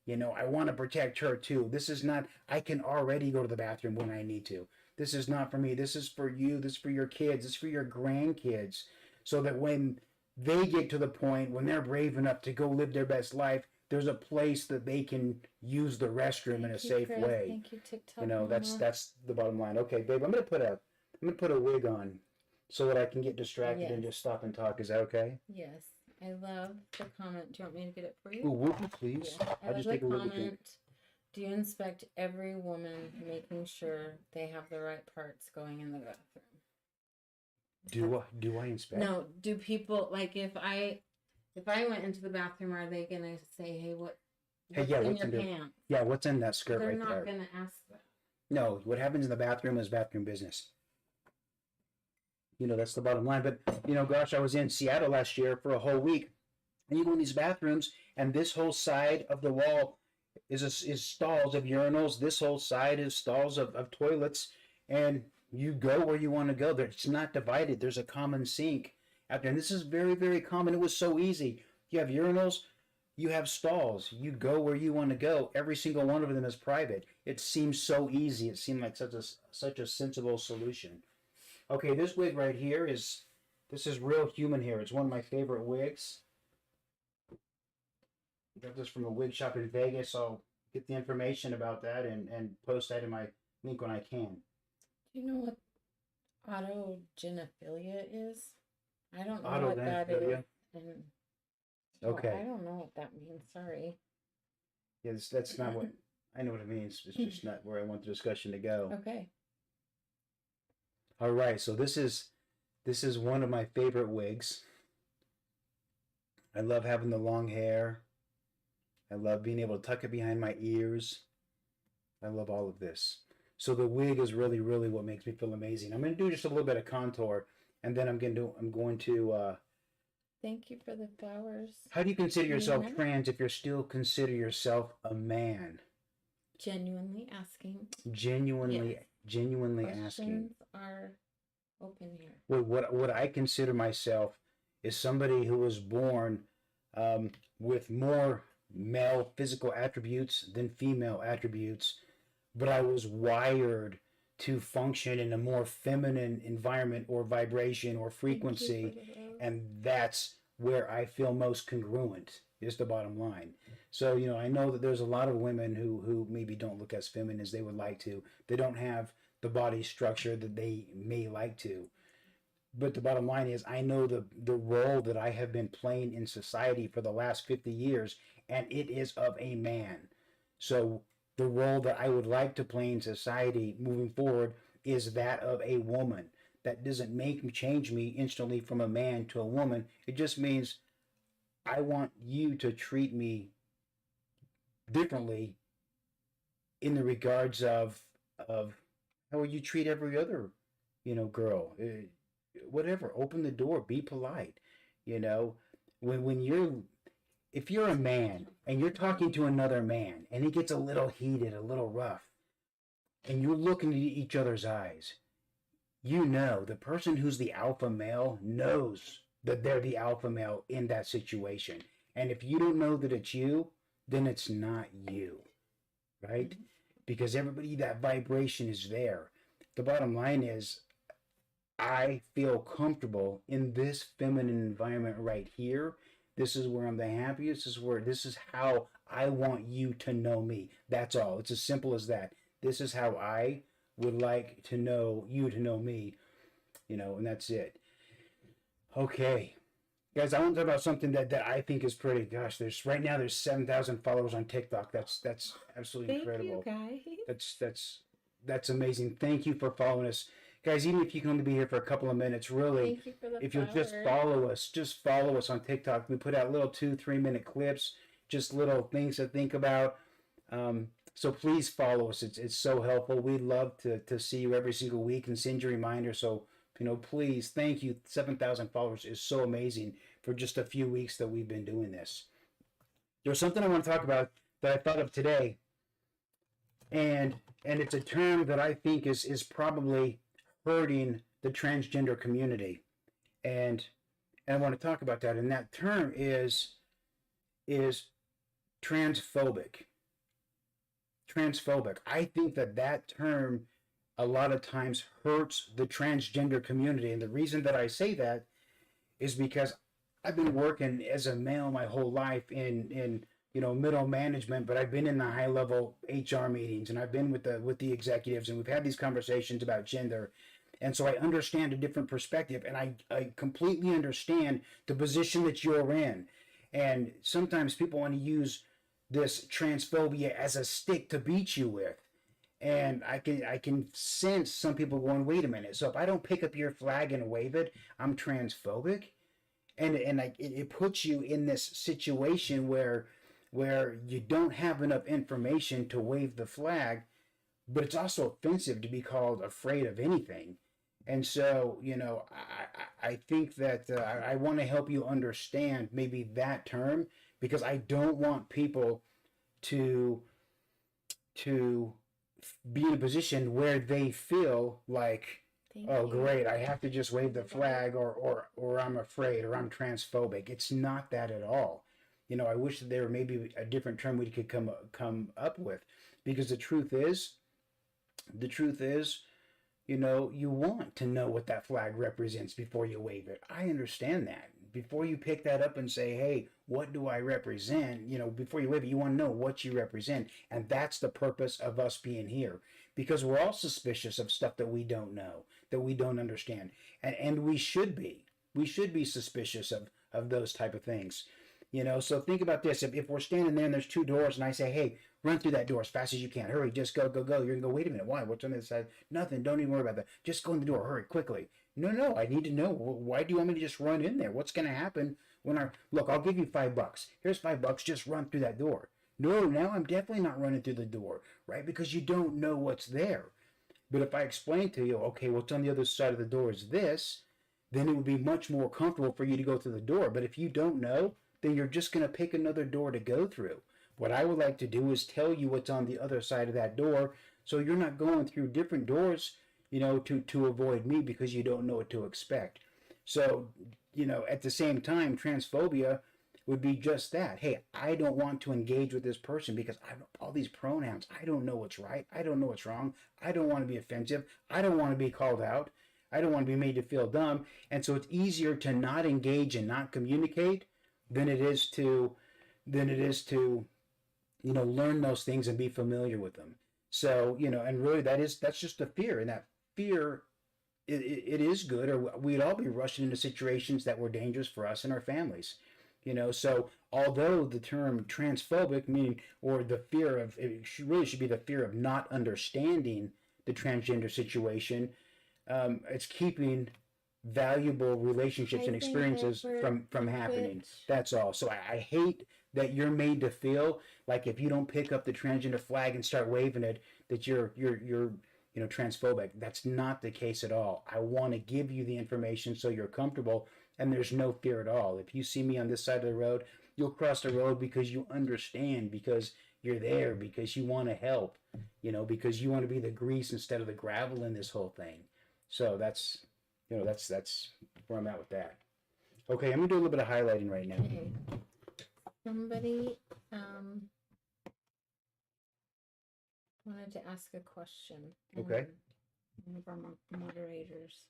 I want to protect her too. This is not, I can already go to the bathroom when I need to. This is not for me. This is for you. This is for your kids. This is for your grandkids. So that when they get to the point when they're brave enough to go live their best life, there's a place that they can use the restroom in a safe way. Thank you, TikTok. That's the bottom line. Okay, babe, I'm gonna put a wig on so that I can get distracted and just stop and talk. Is that okay? Yes. I love the comment. Do you want me to get it for you? Ooh, would you please? Yeah. I'll just take a look at it. Do you inspect every woman, making sure they have the right parts going in the bathroom? Do I inspect? No. Do people, like, if I went into the bathroom, are they gonna say, "Hey, what's in your pants?" Yeah, what's in that skirt right there? They're not gonna ask that. No, what happens in the bathroom is bathroom business. That's the bottom line. But gosh, I was in Seattle last year for a whole week, and you go in these bathrooms, and this whole side of the wall is stalls of urinals. This whole side is stalls of toilets, and you go where you want to go. It's not divided. There's a common sink out there, and this is very, very common. It was so easy. You have urinals, you have stalls. You go where you want to go. Every single one of them is private. It seems so easy. It seemed like such a sensible solution. Okay, this wig right here is real human hair. It's one of my favorite wigs. Got this from a wig shop in Vegas. I'll get the information about that and post that in my link when I can. Do you know what autogenophilia is? I don't know what that is. Okay. I don't know what that means. Sorry. Yeah, that's not what I know what it means. It's just not where I want the discussion to go. Okay. All right. So this is one of my favorite wigs. I love having the long hair. I love being able to tuck it behind my ears. I love all of this. So the wig is really, really what makes me feel amazing. I'm going to do just a little bit of contour, and then I'm going to. Thank you for the flowers. How do you consider yourself trans if you still consider yourself a man? Genuinely asking. Genuinely Questions asking. Are open here. Well, what I consider myself is somebody who was born with more male physical attributes than female attributes, but I was wired to function in a more feminine environment or vibration or frequency, and that's where I feel most congruent, is the bottom line. So, I know that there's a lot of women who maybe don't look as feminine as they would like to. They don't have the body structure that they may like to. But the bottom line is, I know the role that I have been playing in society for the last 50 years, and it is of a man. So the role that I would like to play in society moving forward is that of a woman. That doesn't change me instantly from a man to a woman. It just means I want you to treat me differently in the regards of how you treat every other, girl. whatever, open the door, be polite. You know, when you're if you're a man and you're talking to another man and he gets a little heated, a little rough, and you're looking into each other's eyes, you know the person who's the alpha male knows that they're the alpha male in that situation. And if you don't know that it's you, then it's not you, right? Because everybody, that vibration is there. The bottom line is, I feel comfortable in this feminine environment right here. This is where I'm the happiest. This is how I want you to know me. That's all. It's as simple as that. This is how I would like to know you to know me, and that's it. Okay. Guys, I want to talk about something that I think is pretty. Gosh, there's 7,000 followers on TikTok. That's absolutely incredible. Thank you, guys. That's amazing. Thank you for following us, guys. Even if you can only be here for a couple of minutes, really, Thank you for the if you'll just follow us on TikTok. We put out little 2-3 minute clips, just little things to think about. So please follow us. It's so helpful. We love to see you every single week and send you reminders. So please, thank you. 7,000 followers is so amazing for just a few weeks that we've been doing this. There's something I want to talk about that I thought of today, and it's a term that I think is probably hurting the transgender community, and I want to talk about that. And that term is transphobic. Transphobic. I think that term a lot of times hurts the transgender community. And the reason that I say that is because I've been working as a male my whole life in middle management, but I've been in the high level HR meetings, and I've been with the executives, and we've had these conversations about gender. And so I understand a different perspective, and I completely understand the position that you're in. And sometimes people want to use this transphobia as a stick to beat you with. And I can sense some people going, wait a minute. So if I don't pick up your flag and wave it, I'm transphobic, and it puts you in this situation where you don't have enough information to wave the flag, but it's also offensive to be called afraid of anything. And so I think that I want to help you understand maybe that term, because I don't want people to be in a position where they feel like, great, I have to just wave the flag, or I'm afraid, or I'm transphobic. It's not that at all. I wish that there were maybe a different term we could come up with, because the truth is, you want to know what that flag represents before you wave it. I understand that. Before you pick that up and say, hey, what do I represent? Before you wave it, you want to know what you represent. And that's the purpose of us being here, because we're all suspicious of stuff that we don't know, that we don't understand. And we should be. We should be suspicious of those type of things. So think about this. If we're standing there and there's 2 doors, and I say, hey, run through that door as fast as you can. Hurry, just go. You're going to go, wait a minute, why? What's on the other side? Nothing, don't even worry about that. Just go in the door, hurry, quickly. No, I need to know. Why do you want me to just run in there? What's going to happen when look, I'll give you $5. Here's $5, just run through that door. No, now I'm definitely not running through the door, right? Because you don't know what's there. But if I explain to you, okay, what's on the other side of the door is this, then it would be much more comfortable for you to go through the door. But if you don't know, then you're just going to pick another door to go through. What I would like to do is tell you what's on the other side of that door, so you're not going through different doors, to avoid me, because you don't know what to expect. So, at the same time, transphobia would be just that. Hey, I don't want to engage with this person because I have all these pronouns. I don't know what's right. I don't know what's wrong. I don't want to be offensive. I don't want to be called out. I don't want to be made to feel dumb. And so it's easier to not engage and not communicate than it is to learn those things and be familiar with them. So, and really that's just a fear. And that fear, it is good, or we'd all be rushing into situations that were dangerous for us and our families. So although the term transphobic, meaning, or the fear of, really should be the fear of not understanding the transgender situation, it's keeping valuable relationships and experiences from happening. That's all. So I hate that you're made to feel like if you don't pick up the transgender flag and start waving it, that you're transphobic. That's not the case at all. I want to give you the information so you're comfortable and there's no fear at all. If you see me on this side of the road, you'll cross the road because you understand, because you're there, because you want to help, because you want to be the grease instead of the gravel in this whole thing. So that's where I'm at with that. Okay, I'm gonna do a little bit of highlighting right now. Okay. Somebody wanted to ask a question. Okay. One of our moderators,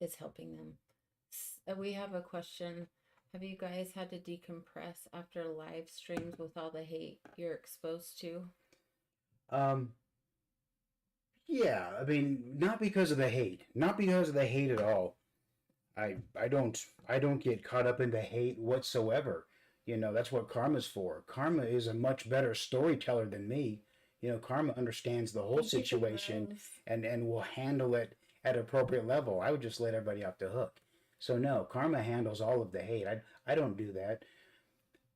is helping them. We have a question. Have you guys had to decompress after live streams with all the hate you're exposed to? Yeah, I mean, not because of the hate at all. I don't get caught up in the hate whatsoever. That's what karma's for. Karma is a much better storyteller than me. Karma understands the whole situation and will handle it at appropriate level. I would just let everybody off the hook. So no, karma handles all of the hate. I don't do that.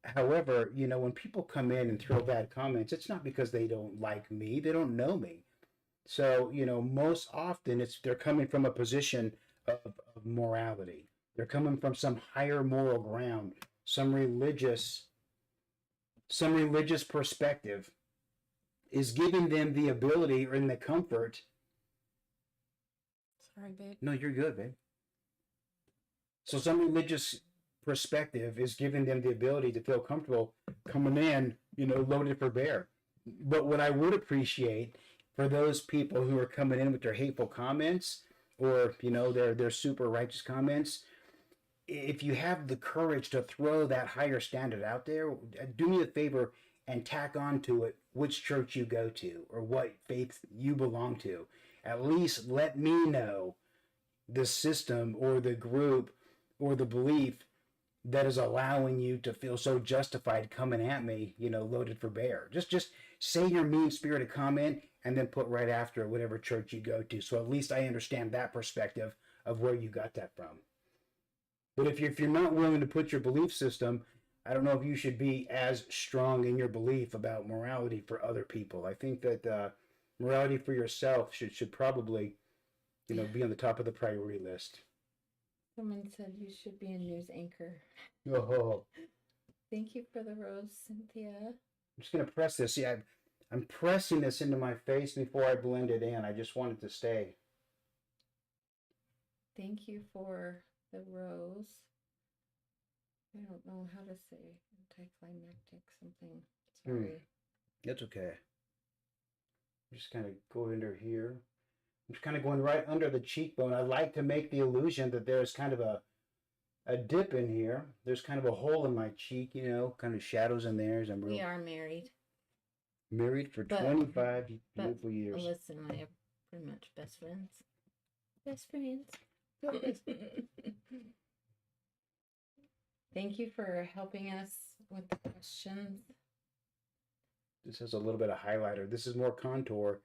However, when people come in and throw bad comments, it's not because they don't like me. They don't know me. So, most often they're coming from a position of morality. They're coming from some higher moral ground, some religious perspective is giving them the ability or in the comfort. Sorry, babe. No, you're good, babe. So some religious perspective is giving them the ability to feel comfortable coming in, loaded for bear. But what I would appreciate for those people who are coming in with their hateful comments or, their super righteous comments, if you have the courage to throw that higher standard out there, do me a favor and tack onto it which church you go to or what faith you belong to. At least let me know the system or the group or the belief that is allowing you to feel so justified coming at me, loaded for bear. Just say your mean-spirited comment and then put right after whatever church you go to. So at least I understand that perspective of where you got that from. But if you're not willing to put your belief system, I don't know if you should be as strong in your belief about morality for other people. I think that morality for yourself should probably, be on the top of the priority list. Someone said you should be a news anchor. Oh. Thank you for the rose, Cynthia. I'm just going to press this. See, I'm pressing this into my face before I blend it in. I just want it to stay. Thank you for the rose. I don't know how to say anticlimactic something. Sorry. That's okay. I'm just kind of go under here. I'm just kind of going right under the cheekbone. I like to make the illusion that there's kind of a dip in here. There's kind of a hole in my cheek, kind of shadows in there. We are married. Married for 25 beautiful years. Alyssa and I are pretty much best friends. Best friends. Thank you for helping us with the questions. This has a little bit of highlighter. This is more contour.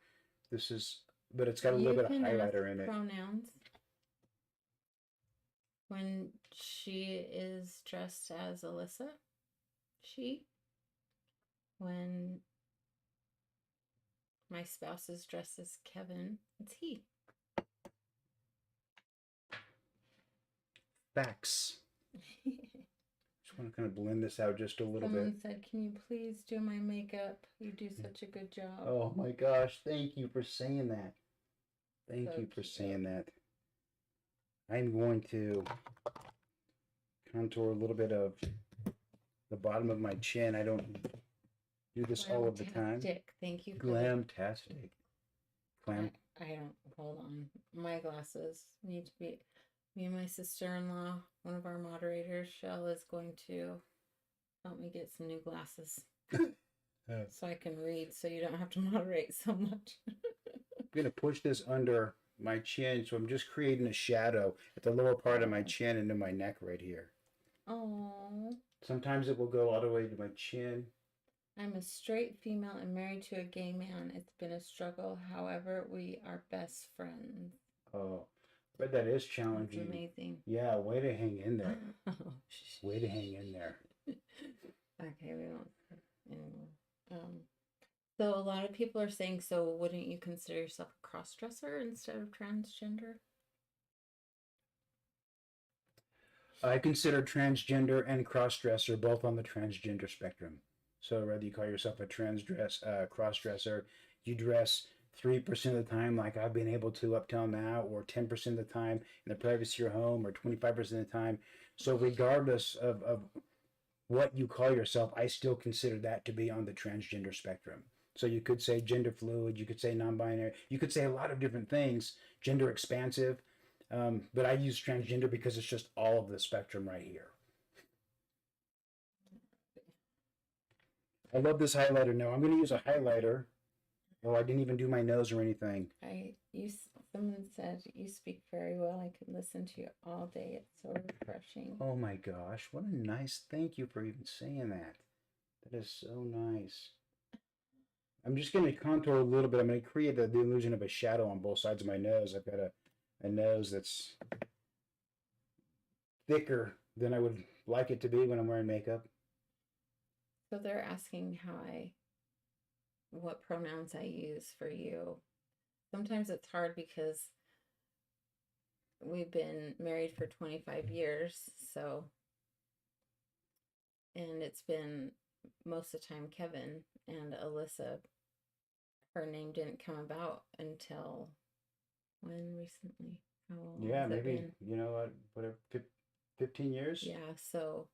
But it's got a little bit of highlighter in it. Pronouns. When she is dressed as Alyssa, she. When my spouse is dressed as Kevin, it's he. Facts. Just want to kind of blend this out just a little bit. Someone said, "Can you please do my makeup? You do such a good job." Oh my gosh, thank you for saying that. Thank you for saying that. I'm going to contour a little bit of the bottom of my chin. I don't do this all of the time. Thank you. Glamtastic. I don't. Hold on. My glasses need to be. Me and my sister-in-law, one of our moderators, Shell, is going to help me get some new glasses. So I can read, so you don't have to moderate so much. I'm going to push this under my chin, so I'm just creating a shadow at the lower part of my chin and in my neck right here. Oh. Sometimes it will go all the way to my chin. I'm a straight female and married to a gay man. It's been a struggle. However, we are best friends. Oh, but that is challenging. That's amazing. Yeah, way to hang in there. Way to hang in there. Okay, we won't anymore. So a lot of people are saying, so wouldn't you consider yourself a cross-dresser instead of transgender? I consider transgender and cross-dresser both on the transgender spectrum. So whether you call yourself a cross-dresser, you dress 3% of the time like I've been able to up till now, or 10% of the time in the privacy of your home, or 25% of the time. So regardless of what you call yourself, I still consider that to be on the transgender spectrum. So you could say gender fluid, you could say non-binary, you could say a lot of different things, gender expansive. But I use transgender because it's just all of the spectrum right here. I love this highlighter. Now I'm going to use a highlighter. Oh, I didn't even do my nose or anything. Someone said you speak very well. I could listen to you all day. It's so refreshing. Oh my gosh, what a nice, thank you for even saying that. That is so nice. I'm just going to contour a little bit. I'm going to create the illusion of a shadow on both sides of my nose. I've got a nose that's thicker than I would like it to be when I'm wearing makeup. So they're asking what pronouns I use for you. Sometimes it's hard because we've been married for 25 years, and it's been most of the time Kevin, and Allyssa, her name didn't come about until when recently? How long has it maybe, been? whatever, 15 years? Yeah, so.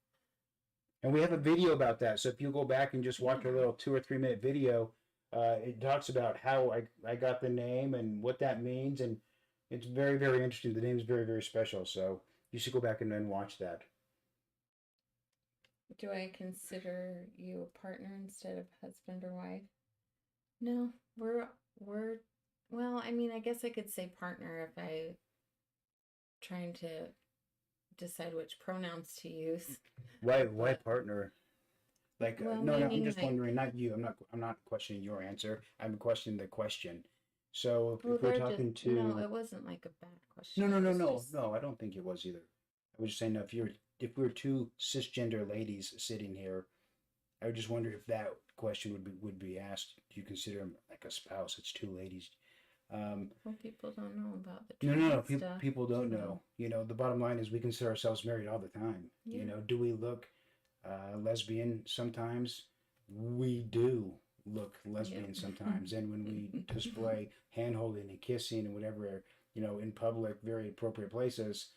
And we have a video about that. So if you go back and just watch a little 2 or 3 minute video, it talks about how I got the name and what that means. And it's very, very interesting. The name is very, very special. So you should go back and then watch that. Do I consider you a partner instead of husband or wife? No, we're well, I mean, I guess I could say partner if I trying to decide which pronouns to use. Why partner? Like well, no, I'm just like, wondering, not you. I'm not questioning your answer. I'm questioning the question. So well, if we're talking to no, it wasn't like a bad question. No, I don't think it was either. I was just saying if we were two cisgender ladies sitting here, I would just wonder if that question would be asked. Do you consider them like a spouse? It's two ladies. Well, people don't know about the No. stuff, People don't know. The bottom line is we consider ourselves married all the time. Yeah. Do we look lesbian sometimes? We do look lesbian sometimes. And when we display hand holding and kissing and whatever, in public, very appropriate places,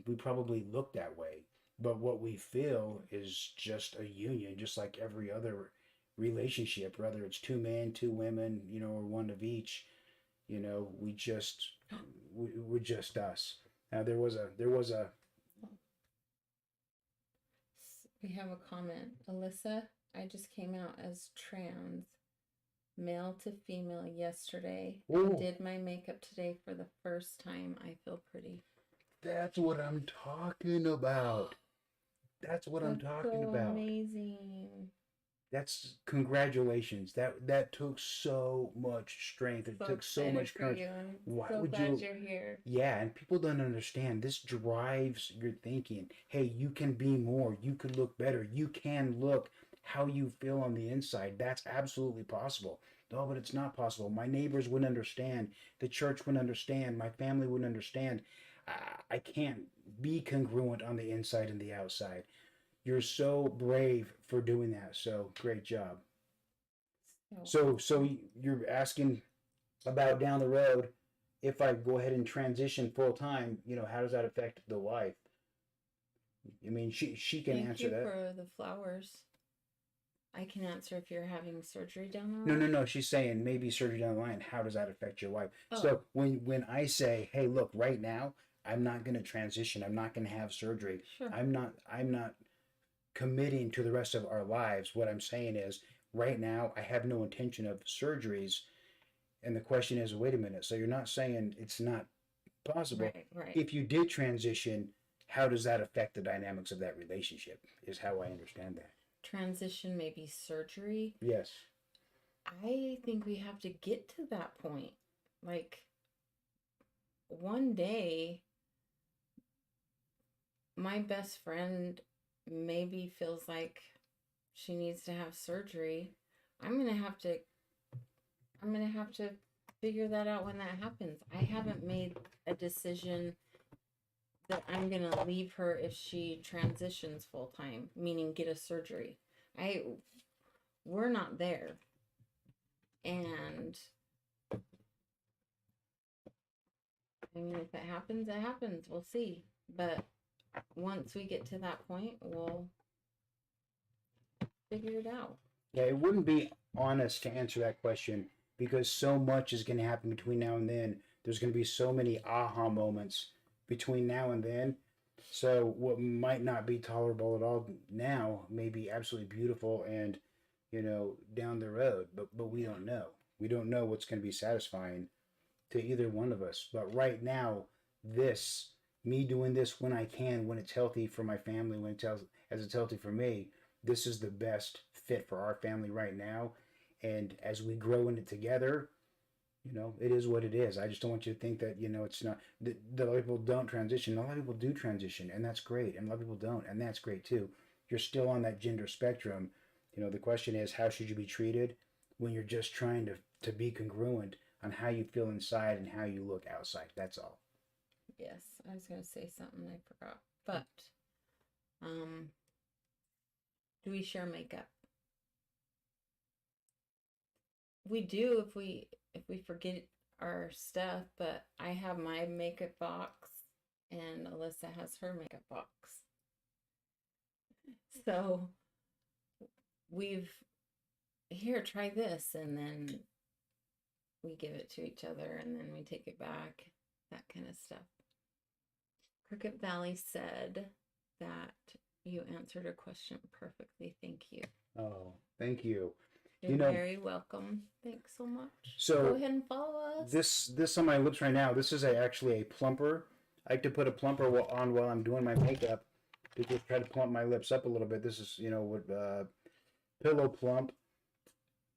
we probably look that way. But what we feel is just a union, just like every other relationship, whether it's two men, two women, or one of each. We're just us. Now there was a we have a comment. Allyssa, I just came out as trans, male to female yesterday. Ooh. Did my makeup today for the first time. I feel pretty. That's what I'm talking about. That's what I'm talking about. Amazing. That's congratulations. That took so much strength. It took so much courage. Why would glad you're here. Yeah, and people don't understand. This drives your thinking. Hey, you can be more. You could look better. You can look how you feel on the inside. That's absolutely possible. No, but it's not possible. My neighbors wouldn't understand. The church wouldn't understand. My family wouldn't understand. I can't be congruent on the inside and the outside. You're so brave for doing that. So great job. So you're asking about down the road, if I go ahead and transition full time, how does that affect the wife? I mean, she can answer that. Thank you for the flowers. I can answer if you're having surgery down the line. No. She's saying maybe surgery down the line. How does that affect your wife? Oh. So when I say, hey, look, right now, I'm not going to transition. I'm not going to have surgery. Sure. I'm not committing to the rest of our lives. What I'm saying is, right now, I have no intention of surgeries. And the question is, wait a minute. So you're not saying it's not possible. Right. If you did transition, how does that affect the dynamics of that relationship? Is how I understand that. Transition, maybe surgery. Yes. I think we have to get to that point. Like, one day, my best friend maybe feels like she needs to have surgery. I'm going to have to I'm gonna have to figure that out when that happens. I haven't made a decision that I'm gonna leave her if she transitions full time, meaning get a surgery. We're not there. And I mean, if it happens, it happens. We'll see. But once we get to that point, we'll figure it out. Yeah, it wouldn't be honest to answer that question because so much is going to happen between now and then. There's going to be so many aha moments between now and then. So what might not be tolerable at all now may be absolutely beautiful and, down the road. But we don't know. We don't know what's going to be satisfying to either one of us. But right now, me doing this when I can, when it's healthy for my family, as it's healthy for me, this is the best fit for our family right now. And as we grow in it together, it is what it is. I just don't want you to think that, it's not, that a lot of people don't transition. A lot of people do transition, and that's great. And a lot of people don't, and that's great too. You're still on that gender spectrum. The question is, how should you be treated when you're just trying to be congruent on how you feel inside and how you look outside? That's all. Yes, I was going to say something I forgot. But, do we share makeup? We do if we forget our stuff, but I have my makeup box and Allyssa has her makeup box. So here, try this, and then we give it to each other and then we take it back, that kind of stuff. Cricket Valley said that you answered a question perfectly. Thank you. Oh, thank you. You're very welcome. Thanks so much. So go ahead and follow us. This on my lips right now, this is actually a plumper. I like to put a plumper on while I'm doing my makeup to just try to plump my lips up a little bit. This is, Pillow Plump.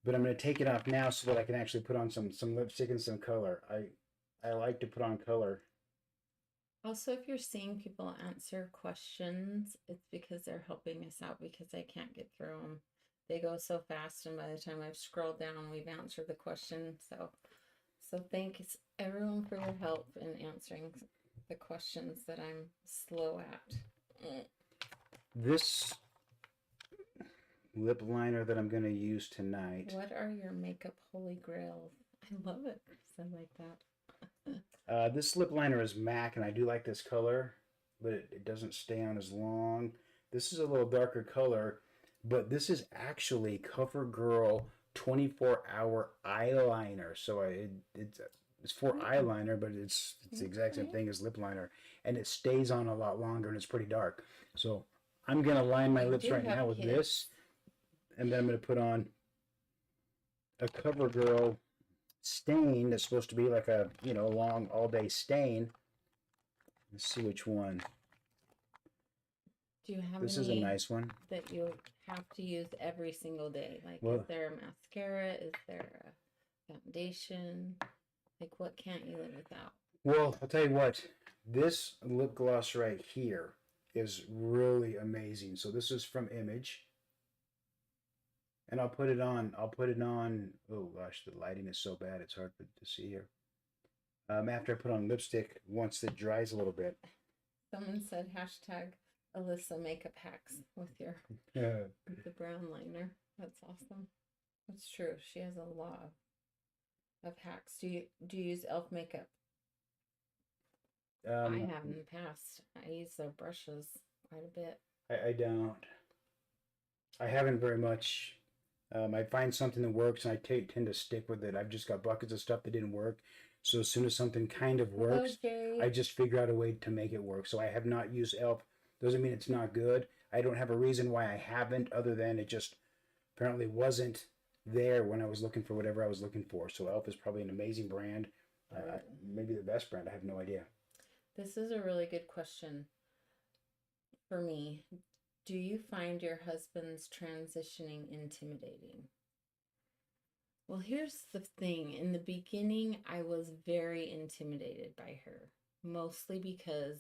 But I'm going to take it off now so that I can actually put on some lipstick and some color. I like to put on color. Also, if you're seeing people answer questions, it's because they're helping us out because I can't get through them. They go so fast, and by the time I've scrolled down, we've answered the question. So thanks everyone for your help in answering the questions that I'm slow at. This lip liner that I'm going to use tonight. What are your makeup holy grails? I love it. I like that. This lip liner is MAC, and I do like this color, but it doesn't stay on as long. This is a little darker color, but this is actually CoverGirl 24-hour eyeliner. So it's for eyeliner, but it's the exact same thing as lip liner, and it stays on a lot longer, and it's pretty dark. So I'm gonna line my lips right now with this, and then I'm gonna put on a CoverGirl stain that's supposed to be like a long all day stain. Let's see which one. Do you have this is a nice one that you have to use every single day? Like, well, is there a mascara? Is there a foundation? Like, what can't you live without? Well, I'll tell you what. This lip gloss right here is really amazing. So this is from Image. And I'll put it on. Oh gosh, the lighting is so bad. It's hard to see here. After I put on lipstick, once it dries a little bit. Someone said hashtag Allyssa makeup hacks with the brown liner. That's awesome. That's true. She has a lot of hacks. Do you use e.l.f. makeup? I have in the past. I use their brushes quite a bit. I don't. I haven't very much. I find something that works and I tend to stick with it. I've just got buckets of stuff that didn't work. So as soon as something kind of works, I just figure out a way to make it work. So I have not used e.l.f. Doesn't mean it's not good. I don't have a reason why I haven't, other than it just apparently wasn't there when I was looking for whatever I was looking for. So e.l.f. is probably an amazing brand. Maybe the best brand. I have no idea. This is a really good question for me. Do you find your husband's transitioning intimidating? Well, here's the thing. In the beginning, I was very intimidated by her, mostly because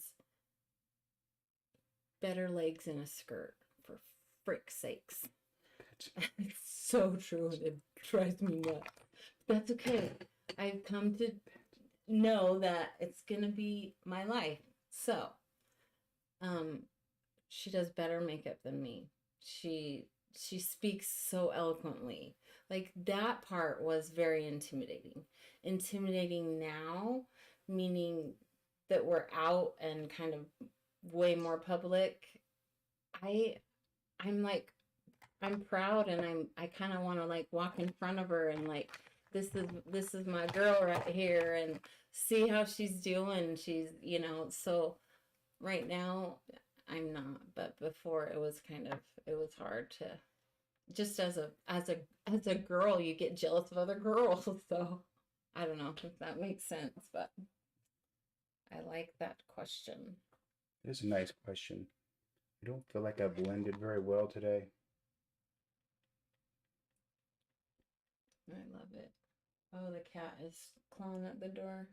better legs in a skirt, for frick's sakes. It's so true. It drives me nuts. That's okay. I've come to know that it's gonna be my life. So, um, she does better makeup than me. She speaks so eloquently. Like that part was very intimidating. Intimidating now, meaning that we're out and kind of way more public. I I'm like I'm proud and I kind of want to like walk in front of her and like this is my girl right here and see how she's doing. She's, so right now I'm not, but before it was hard to just as a girl you get jealous of other girls. So I don't know if that makes sense, but I like that question. It's a nice question. I don't feel like I've blended very well today. I love it. Oh, the cat is clawing at the door.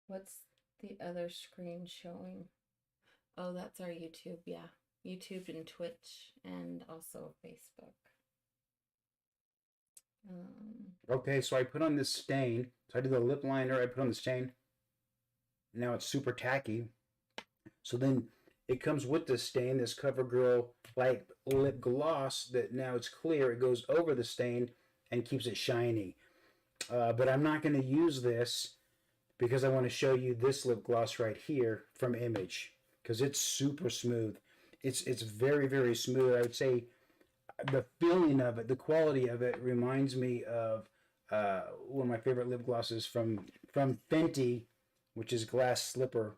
What's the other screen showing? Oh, that's our YouTube. Yeah. YouTube and Twitch and also Facebook. Okay, so I put on this stain. So I did the lip liner, I put on the stain. Now it's super tacky. So then it comes with this stain, this CoverGirl like lip gloss that now it's clear. It goes over the stain and keeps it shiny. But I'm not going to use this because I want to show you this lip gloss right here from Image because it's super smooth. It's very, very smooth. I would say the feeling of it, the quality of it reminds me of one of my favorite lip glosses from Fenty, which is Glass Slipper.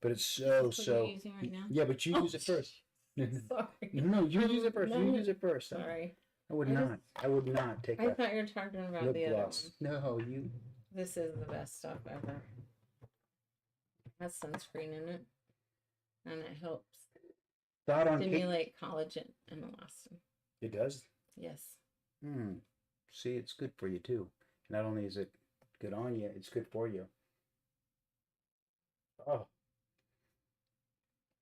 But it's so right now? Yeah, but you use it first. Sorry. No, you use it first. No. You use it first. Sorry. I would not take. I thought you were talking about the other one. No, you. This is the best stuff ever. It has sunscreen in it, and it helps stimulate collagen and elastin. It does? Yes. See, it's good for you too. Not only is it good on you, it's good for you. Oh.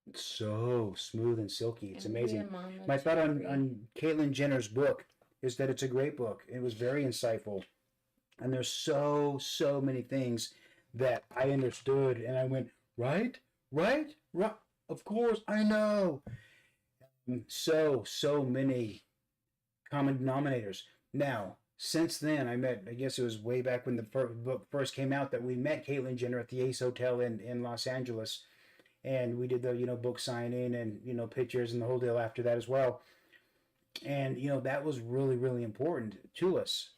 It's so smooth and silky. It's amazing. My thought on Caitlyn Jenner's book is that it's a great book. It was very insightful. And there's so many things that I understood and I went, right, of course, I know. So many common denominators. Now, since then, I guess it was way back when the book first came out that we met Caitlyn Jenner at the Ace Hotel in Los Angeles. And we did the, book signing and, pictures and the whole deal after that as well. And, that was really, really important to us.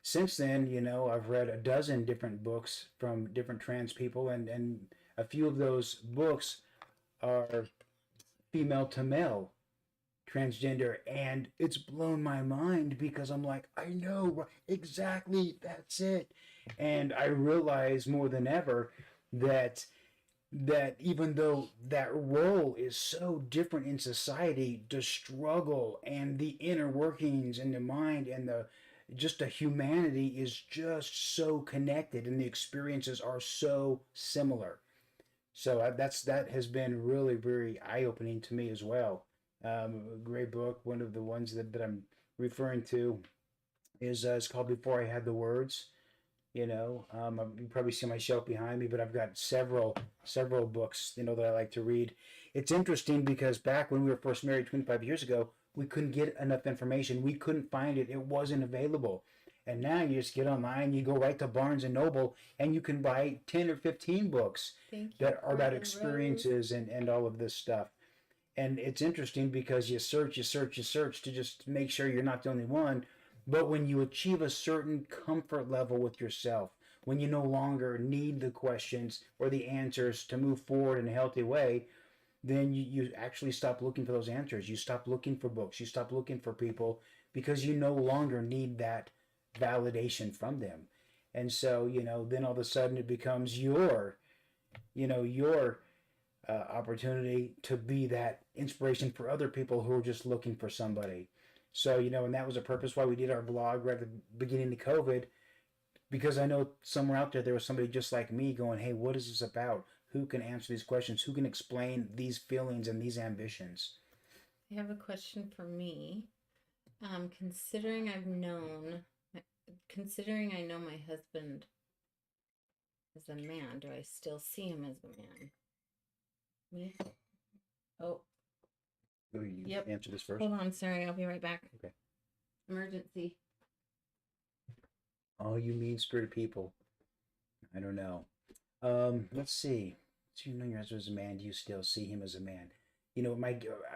Since then, I've read a dozen different books from different trans people, and a few of those books are female to male transgender, and it's blown my mind because I'm like, I know exactly, that's it. And I realize more than ever that even though that role is so different in society, the struggle and the inner workings in the mind and the humanity is just so connected, and the experiences are so similar. So that has been really very eye-opening to me as well. A great book. One of the ones that I'm referring to is it's called Before I Had the Words. You probably see my shelf behind me, but I've got several books, that I like to read. It's interesting because back when we were first married 25 years ago, we couldn't get enough information. We couldn't find it. It wasn't available. And now you just get online, you go right to Barnes and Noble, and you can buy 10 or 15 books that are about experiences and all of this stuff. And it's interesting because you search to just make sure you're not the only one. But when you achieve a certain comfort level with yourself, when you no longer need the questions or the answers to move forward in a healthy way, then you actually stop looking for those answers. You stop looking for books. You stop looking for people because you no longer need that validation from them. And so, then all of a sudden it becomes your opportunity to be that inspiration for other people who are just looking for somebody. So, and that was a purpose why we did our blog right at the beginning of COVID, because I know somewhere out there was somebody just like me going, hey, what is this about? Who can answer these questions? Who can explain these feelings and these ambitions? I have a question for me. Considering considering I know my husband as a man, do I still see him as a man? Me? Oh, Will you yep. answer this first? Hold on, sorry, I'll be right back. Okay. Emergency. Oh, you mean spirited people. I don't know. Let's see. So you know your husband as a man. Do you still see him as a man? You know,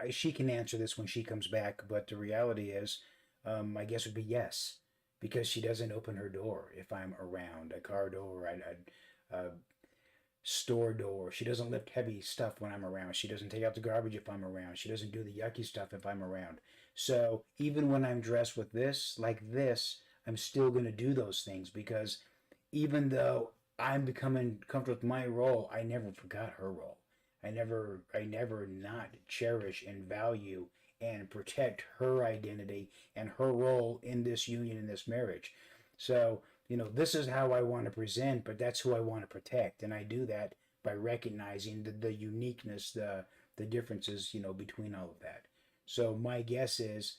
she can answer this when she comes back, but the reality is, my guess would be yes, because she doesn't open her door if I'm around, a car door, a store door. She doesn't lift heavy stuff when I'm around. She doesn't take out the garbage if I'm around. She doesn't do the yucky stuff if I'm around. So even when I'm dressed with this, like this, I'm still going to do those things because even though I'm becoming comfortable with my role, I never forgot her role. I never not cherish and value and protect her identity and her role in this union, in this marriage. So, this is how I want to present, but that's who I want to protect. And I do that by recognizing the uniqueness, the differences, between all of that. So my guess is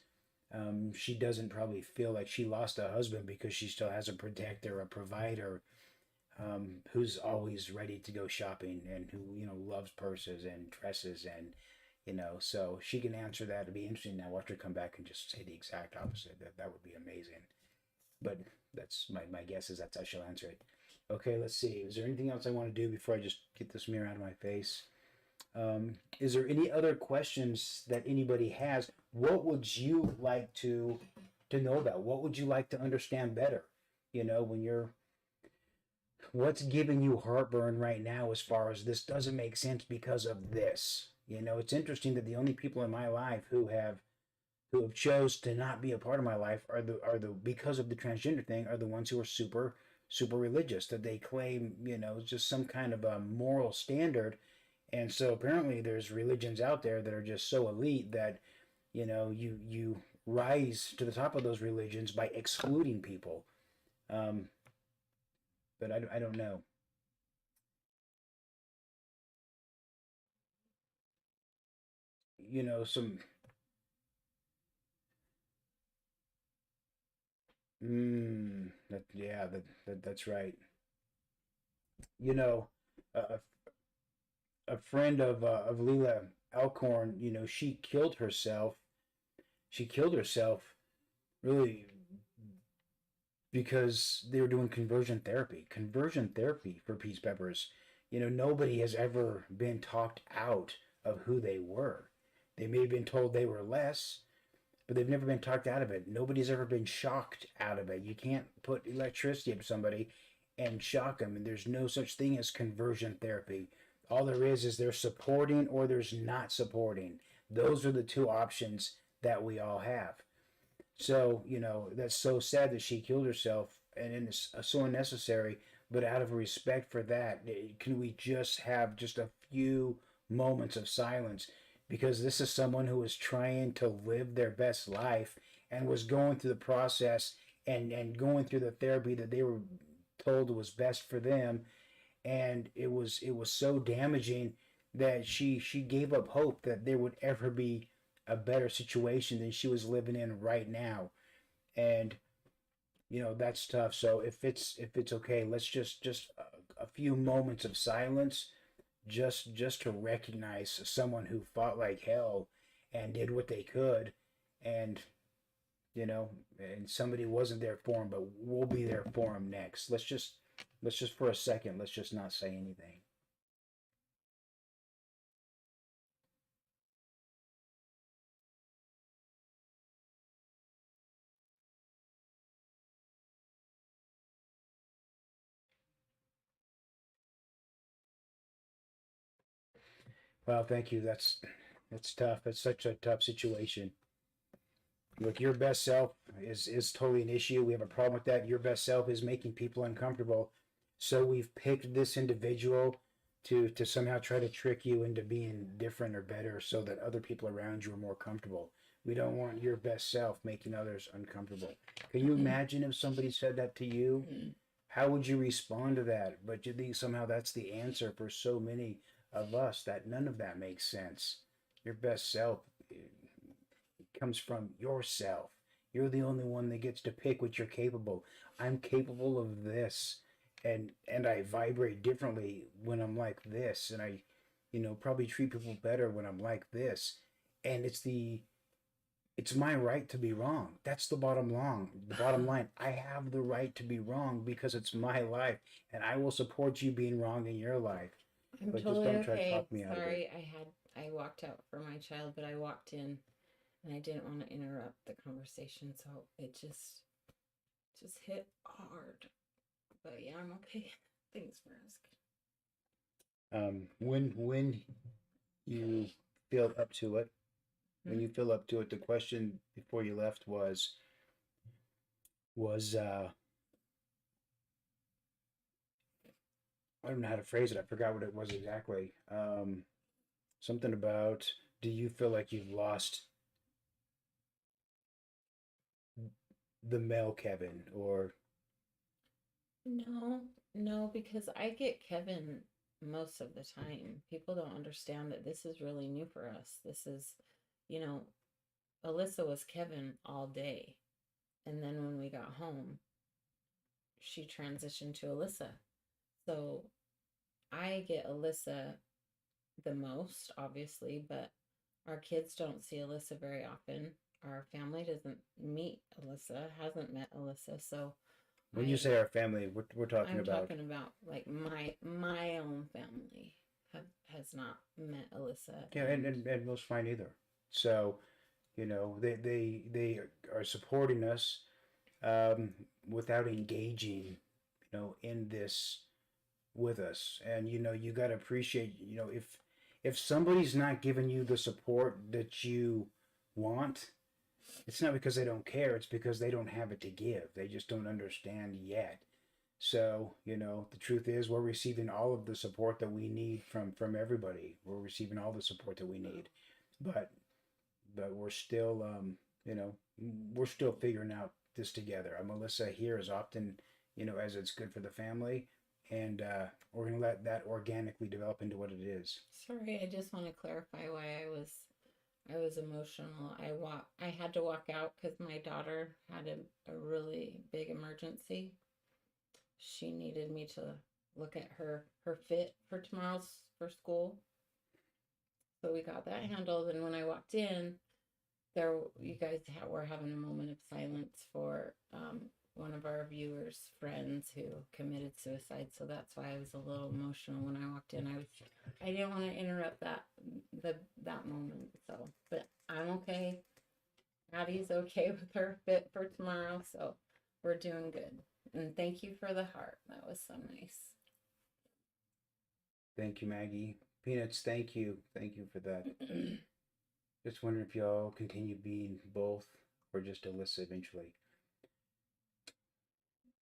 she doesn't probably feel like she lost a husband because she still has a protector, a provider, who's always ready to go shopping and who loves purses and dresses and so she can answer that. It'd be interesting now. Watch her come back and just say the exact opposite. That would be amazing. But that's my guess is that's how she'll answer it. Okay, let's see. Is there anything else I want to do before I just get this mirror out of my face? Is there any other questions that anybody has? What would you like to know about? What would you like to understand better? When you're what's giving you heartburn right now as far as this doesn't make sense because of this. It's interesting that the only people in my life who have chose to not be a part of my life are the because of the transgender thing are the ones who are super religious, that they claim just some kind of a moral standard. And so apparently there's religions out there that are just so elite that you rise to the top of those religions by excluding people. um, but I don't know. Some that's right. You know, a, a friend of Leela Alcorn, she killed herself. She killed herself really because they were doing conversion therapy. Conversion therapy for peace peppers. Nobody has ever been talked out of who they were. They may have been told they were less, but they've never been talked out of it. Nobody's ever been shocked out of it. You can't put electricity up somebody and shock them, and there's no such thing as conversion therapy. All there is there's supporting or there's not supporting. Those are the two options that we all have. So, that's so sad that she killed herself and it's so unnecessary. But out of respect for that, can we just have just a few moments of silence? Because this is someone who was trying to live their best life and was going through the process and going through the therapy that they were told was best for them. And it was so damaging that she gave up hope that there would ever be a better situation than she was living in right now. And that's tough. So if it's okay, let's just a few moments of silence, just to recognize someone who fought like hell and did what they could. And and somebody wasn't there for him, but we'll be there for him next. Let's just for a second, let's just not say anything. Well, thank you. That's tough. That's such a tough situation. Look, your best self is totally an issue. We have a problem with that. Your best self is making people uncomfortable. So we've picked this individual to somehow try to trick you into being different or better so that other people around you are more comfortable. We don't want your best self making others uncomfortable. Can you imagine if somebody said that to you? How would you respond to that? But you think somehow that's the answer for so many of us, that none of that makes sense. Your best self comes from yourself. You're the only one that gets to pick what you're capable. I'm capable of this, and I vibrate differently when I'm like this, and I, probably treat people better when I'm like this, and it's my right to be wrong. That's the bottom line. The bottom line. I have the right to be wrong because it's my life, and I will support you being wrong in your life. I'm But just totally don't try to okay. talk me out of it. Sorry, I walked out for my child, but I walked in and I didn't want to interrupt the conversation, so it just hit hard. But yeah, I'm okay. Thanks for asking. When you feel up to it, when you feel up to it, the question before you left was I don't know how to phrase it. I forgot what it was exactly. Something about, do you feel like you've lost the male Kevin, or No, no, because I get Kevin most of the time. People don't understand that this is really new for us. This is, you know, Allyssa was Kevin all day. And then when we got home, she transitioned to Allyssa. So I get Allyssa the most, obviously, but our kids don't see Allyssa very often. Our family doesn't meet Allyssa, hasn't met Allyssa. So when you I say our family, we're talking I'm about. talking about like my own family has not met Allyssa. Yeah, and most fine either. So, they are supporting us, um, without engaging, in this with us. And you got to appreciate, if somebody's not giving you the support that you want, it's not because they don't care, it's because they don't have it to give. They just don't understand yet. So, the truth is we're receiving all of the support that we need from everybody. We're receiving all the support that we need. But we're still, you know, we're still figuring out this together. Melissa here as often, as it's good for the family, and we're gonna let that organically develop into what it is. Sorry, I just want to clarify why I was emotional. I had to walk out because my daughter had a really big emergency. She needed me to look at her fit for tomorrow's for school. So we got that handled, and when I walked in, there you guys were having a moment of silence for one of our viewers' friends who committed suicide. So that's why I was a little emotional when I walked in. I didn't want to interrupt that moment. So, but I'm okay. Addie's okay with her fit for tomorrow, so we're doing good. And thank you for the heart. That was so nice. Thank you, Maggie. Peanuts, thank you for that. Just wondering if y'all continue being both or just Alyssa eventually.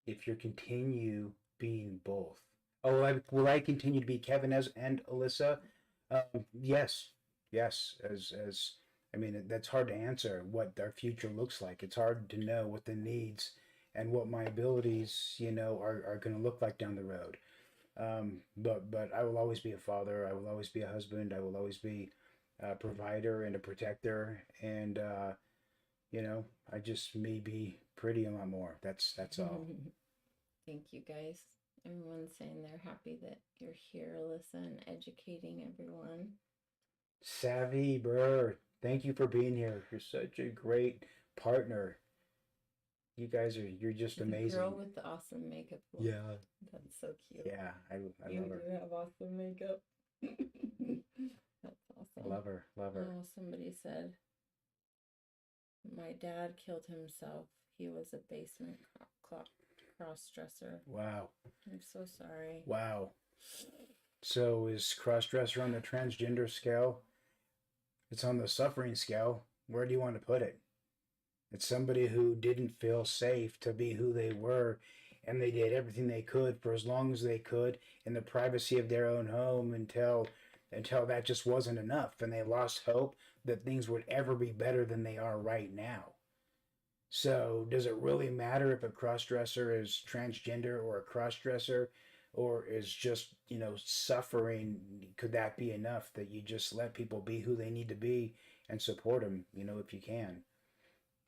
If you continue being both. Oh, will I continue to be Kevin and Alyssa? Yes, yes. As I mean, that's hard to answer what our future looks like. It's hard to know what the needs and what my abilities, are going to look like down the road. But I will always be a father. I will always be a husband. I will always be a provider and a protector. And I just may be pretty a lot more. That's all. Thank you guys. Everyone's saying they're happy that you're here, Alyssa, and educating everyone. Savvy Burr, thank you for being here. You're such a great partner. You're just amazing. The girl with the awesome makeup. Look. Yeah. That's so cute. Yeah, I You love her. do have awesome makeup. That's awesome. Love her. Oh, somebody said, my dad killed himself. He was a basement cross-dresser. Wow. I'm so sorry. Wow. So is cross-dresser on the transgender scale? It's on the suffering scale. Where do you want to put it? It's somebody who didn't feel safe to be who they were, and they did everything they could for as long as they could in the privacy of their own home until that just wasn't enough, and they lost hope that things would ever be better than they are right now. So does it really matter if a crossdresser is transgender or a crossdresser, or is just, suffering? Could that be enough that you just let people be who they need to be and support them, if you can?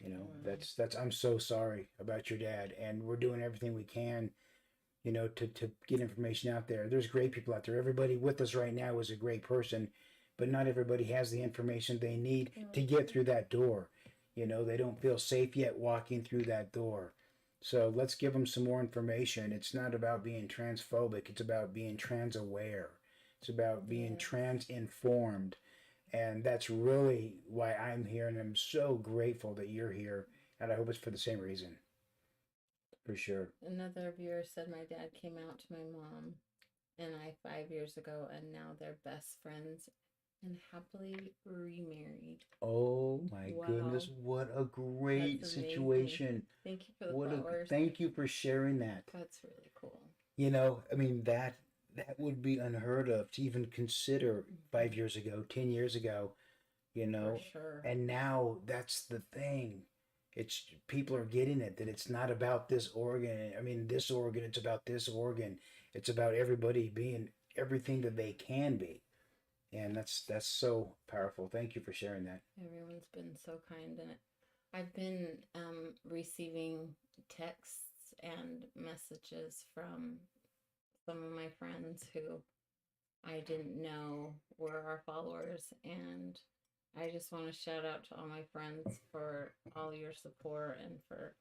You know, Mm. that's I'm so sorry about your dad, and we're doing everything we can, you know, to get information out there. There's great people out there. Everybody with us right now is a great person, but not everybody has the information they need to get through that door. You know, they don't feel safe yet walking through that door. So let's give them some more information. It's not about being transphobic, it's about being trans aware. It's about being Yes. trans informed. And that's really why I'm here. And I'm so grateful that you're here. And I hope it's for the same reason, for sure. Another viewer said my dad came out to my mom and I 5 years ago, and now they're best friends and happily remarried. Oh my goodness, Wow, what a great that's amazing. situation. Thank you for the What a flowers. thank you for sharing that. That's really cool. You know, I mean that would be unheard of to even consider 5 years ago, 10 years ago, you know. For sure. And now that's the thing. It's people are getting it that it's not about this organ. I mean, this organ, it's about this organ. It's about everybody being everything that they can be. And that's so powerful. Thank you for sharing that. Everyone's been so kind, and I've been receiving texts and messages from some of my friends who I didn't know were our followers, and I just want to shout out to all my friends for all your support and for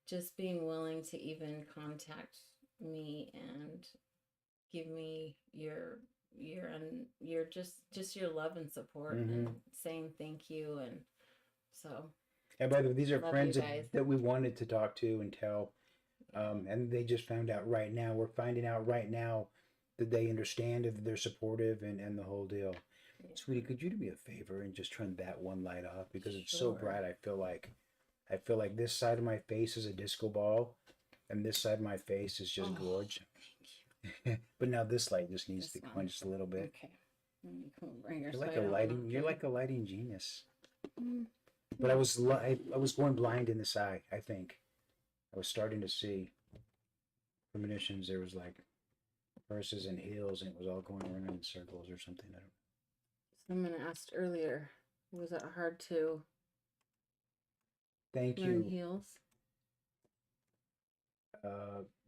just being willing to even contact me and give me your just your love and support Mm-hmm. and saying thank you. And so And by the way, these are love friends you guys. that we wanted to talk to and tell. And they just found out right now. We're finding out right now that they understand, that they're supportive, and the whole deal. Yeah. Sweetie, could you do me a favor and just turn that one light off because it's so Sure. bright. I feel like this side of my face is a disco ball, and this side of my face is just gorgeous. Thank But now this light just needs This to come one. on just a little you. bit. Okay. Come bring your You're like a sweater on, lighting. You're okay? like a lighting genius. Mm. But I was going blind in this eye. I think I was starting to see premonitions. There was like verses and hills, and it was all going around in circles or something. I don't. Someone asked earlier, was it hard to Thank learn you, heels?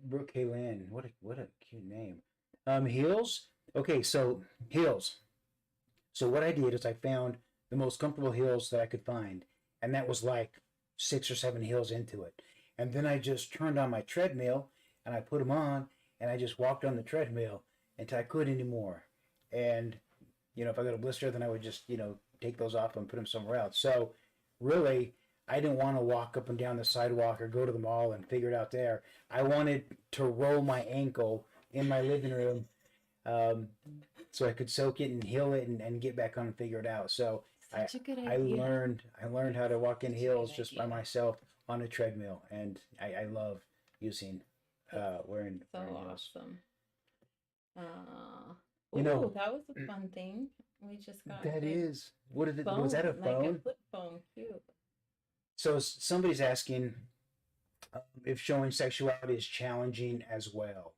Brooke Kaylin. What a cute name. Heels. Okay, so heels. So what I did is I found the most comfortable heels that I could find, and that was like 6 or 7 heels into it. And then I just turned on my treadmill and I put them on, and I just walked on the treadmill until I couldn't anymore. And you know, if I got a blister, then I would just take those off and put them somewhere else. So really, I didn't want to walk up and down the sidewalk or go to the mall and figure it out there. I wanted to roll my ankle in my living room, so I could soak it and heal it and get back on and figure it out. So Such a good I idea. learned how to walk in Such a heels good just by idea. myself on a treadmill, and I love using wearing So heels. awesome. You know, that was a fun thing. We just got that a is what is it? phone, Was that a like a phone? flip phone. Cute. So somebody's asking if showing sexuality is challenging as well.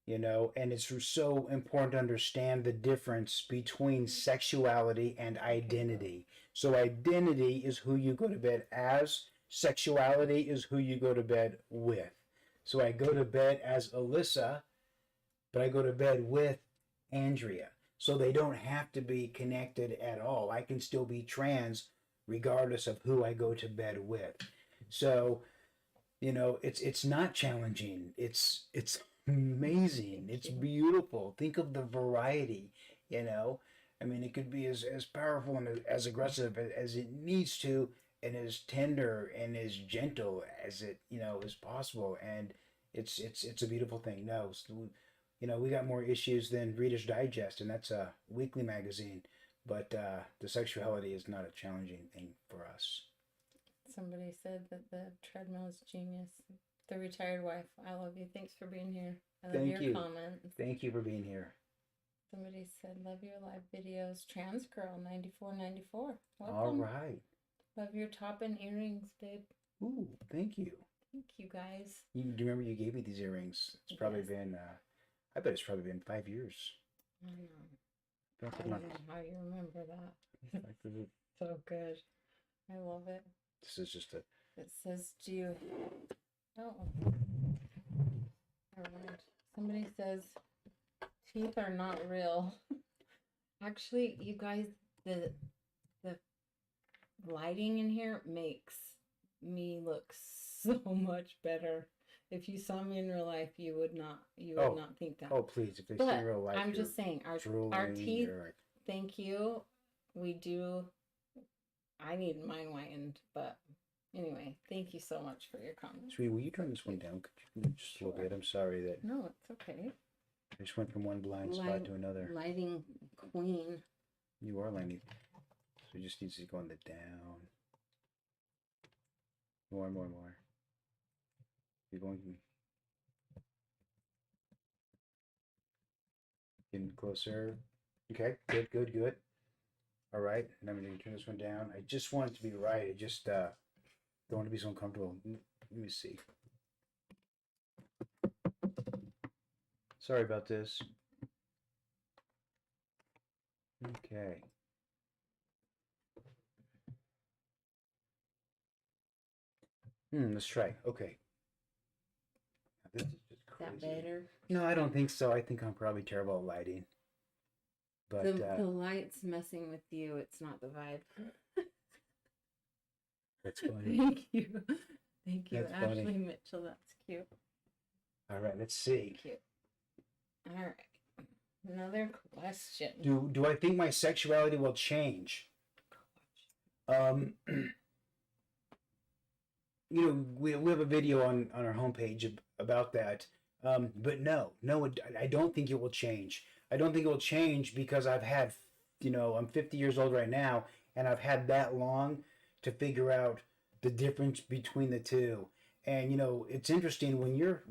You know, and it's so important to understand the difference between sexuality and identity. So identity is who you go to bed as, sexuality is who you go to bed with. So I go to bed as Allyssa, but I go to bed with Andrea. So they don't have to be connected at all. I can still be trans regardless of who I go to bed with. So, you know, it's not challenging. It's amazing. It's beautiful. Think of the variety, you know. I mean, it could be as powerful and as aggressive as it needs to, and as tender and as gentle as it, is possible. And it's a beautiful thing. No, we got more issues than Reader's Digest, and that's a weekly magazine. But the sexuality is not a challenging thing for us. Somebody said that the treadmill is genius. The retired wife, I love you. Thanks for being here. I love Thank your you. comments. Thank you for being here. Somebody said, love your live videos. Trans Girl 9494. All Welcome. right. Love your top and earrings, babe. Ooh, thank you. Thank you, guys. Do you remember you gave me these earrings? It's probably been, I bet it's probably been 5 years. I know. I don't know how you remember that. So good. I love it. This is just a. It says, do you... Oh. Never mind. Somebody says, teeth are not real. Actually, you guys, the lighting in here makes me look so much better. If you saw me in real life, you would not think that. Oh, please, if they see But real life, I'm just saying, our teeth, thank you. We do. I need mine whitened, but anyway, thank you so much for your comments. Sweetie, will you turn this one down? Could you just a little bit? I'm sorry that. No, it's okay. I just went from one blind spot to another. Lighting queen. You are lighting. So it just needs to go on the down. More. You're going. Getting closer. Okay, good. All right, and I'm going to turn this one down. I just want it to be right. I just don't want to be so uncomfortable. Let me see. Sorry about this. Okay. Let's try. Okay. This is just crazy. Is that better? No, I don't think so. I think I'm probably terrible at lighting. But the light's messing with you. It's not the vibe. That's funny. Thank you. Thank you, That's Ashley funny. Mitchell. That's cute. All right, let's see. Cute. All right. Another question. Do I think my sexuality will change? You know, we have a video on our homepage about that. But no, I don't think it will change. I don't think it will change because I've had, I'm 50 years old right now, and I've had that long to figure out the difference between the two. And, it's interesting when you're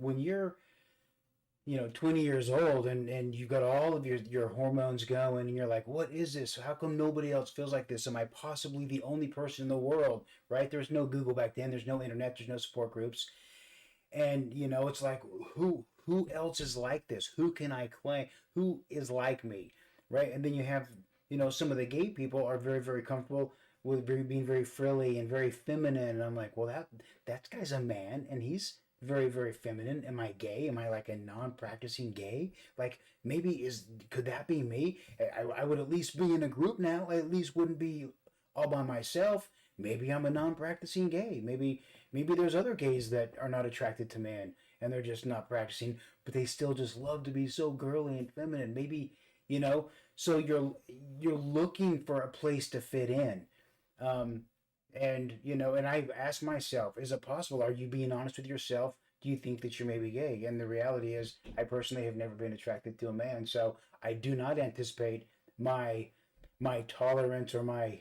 20 years old and you've got all of your hormones going and you're like, what is this? How come nobody else feels like this? Am I possibly the only person in the world, right? There's no Google back then. There's no internet. There's no support groups. And, it's like, who else is like this? Who can I claim? Who is like me, right? And then you have, some of the gay people are very, very comfortable with being very frilly and very feminine. And I'm like, well, that guy's a man and he's very, very feminine. Am I gay? Am I like a non-practicing gay? Like could that be me? I would at least be in a group now. I at least wouldn't be all by myself. Maybe I'm a non-practicing gay. Maybe there's other gays that are not attracted to men and they're just not practicing, but they still just love to be so girly and feminine. Maybe, so you're looking for a place to fit in. And I've asked myself, is it possible? Are you being honest with yourself? Do you think that you're maybe gay? And the reality is, I personally have never been attracted to a man, so I do not anticipate my tolerance or my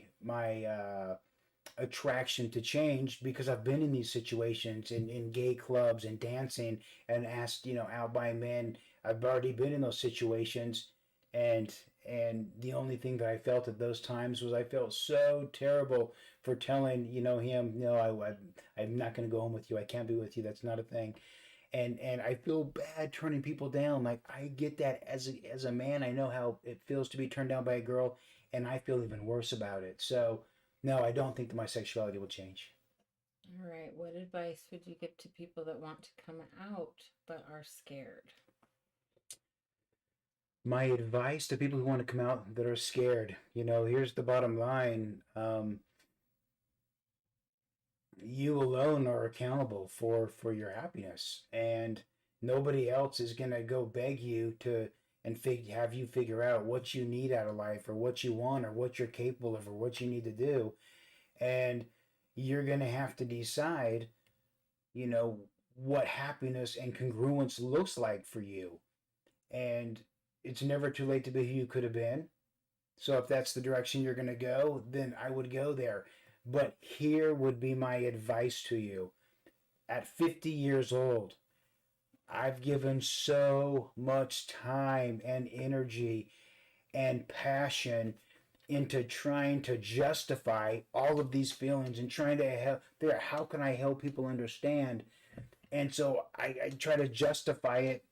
attraction to change because I've been in these situations in gay clubs and dancing and asked, out by men. I've already been in those situations, and the only thing that I felt at those times was I felt so terrible for telling, him, no, I'm not going to go home with you. I can't be with you. That's not a thing. And I feel bad turning people down. Like, I get that as a man. I know how it feels to be turned down by a girl, and I feel even worse about it. So, no, I don't think that my sexuality will change. All right. What advice would you give to people that want to come out but are scared? My advice to people who want to come out that are scared, here's the bottom line. You alone are accountable for your happiness, and nobody else is going to go beg you to have you figure out what you need out of life or what you want or what you're capable of or what you need to do. And you're going to have to decide, what happiness and congruence looks like for you. And it's never too late to be who you could have been. So if that's the direction you're going to go, then I would go there. But here would be my advice to you. At 50 years old, I've given so much time and energy and passion into trying to justify all of these feelings and trying to help. How can I help people understand? And so I try to justify it.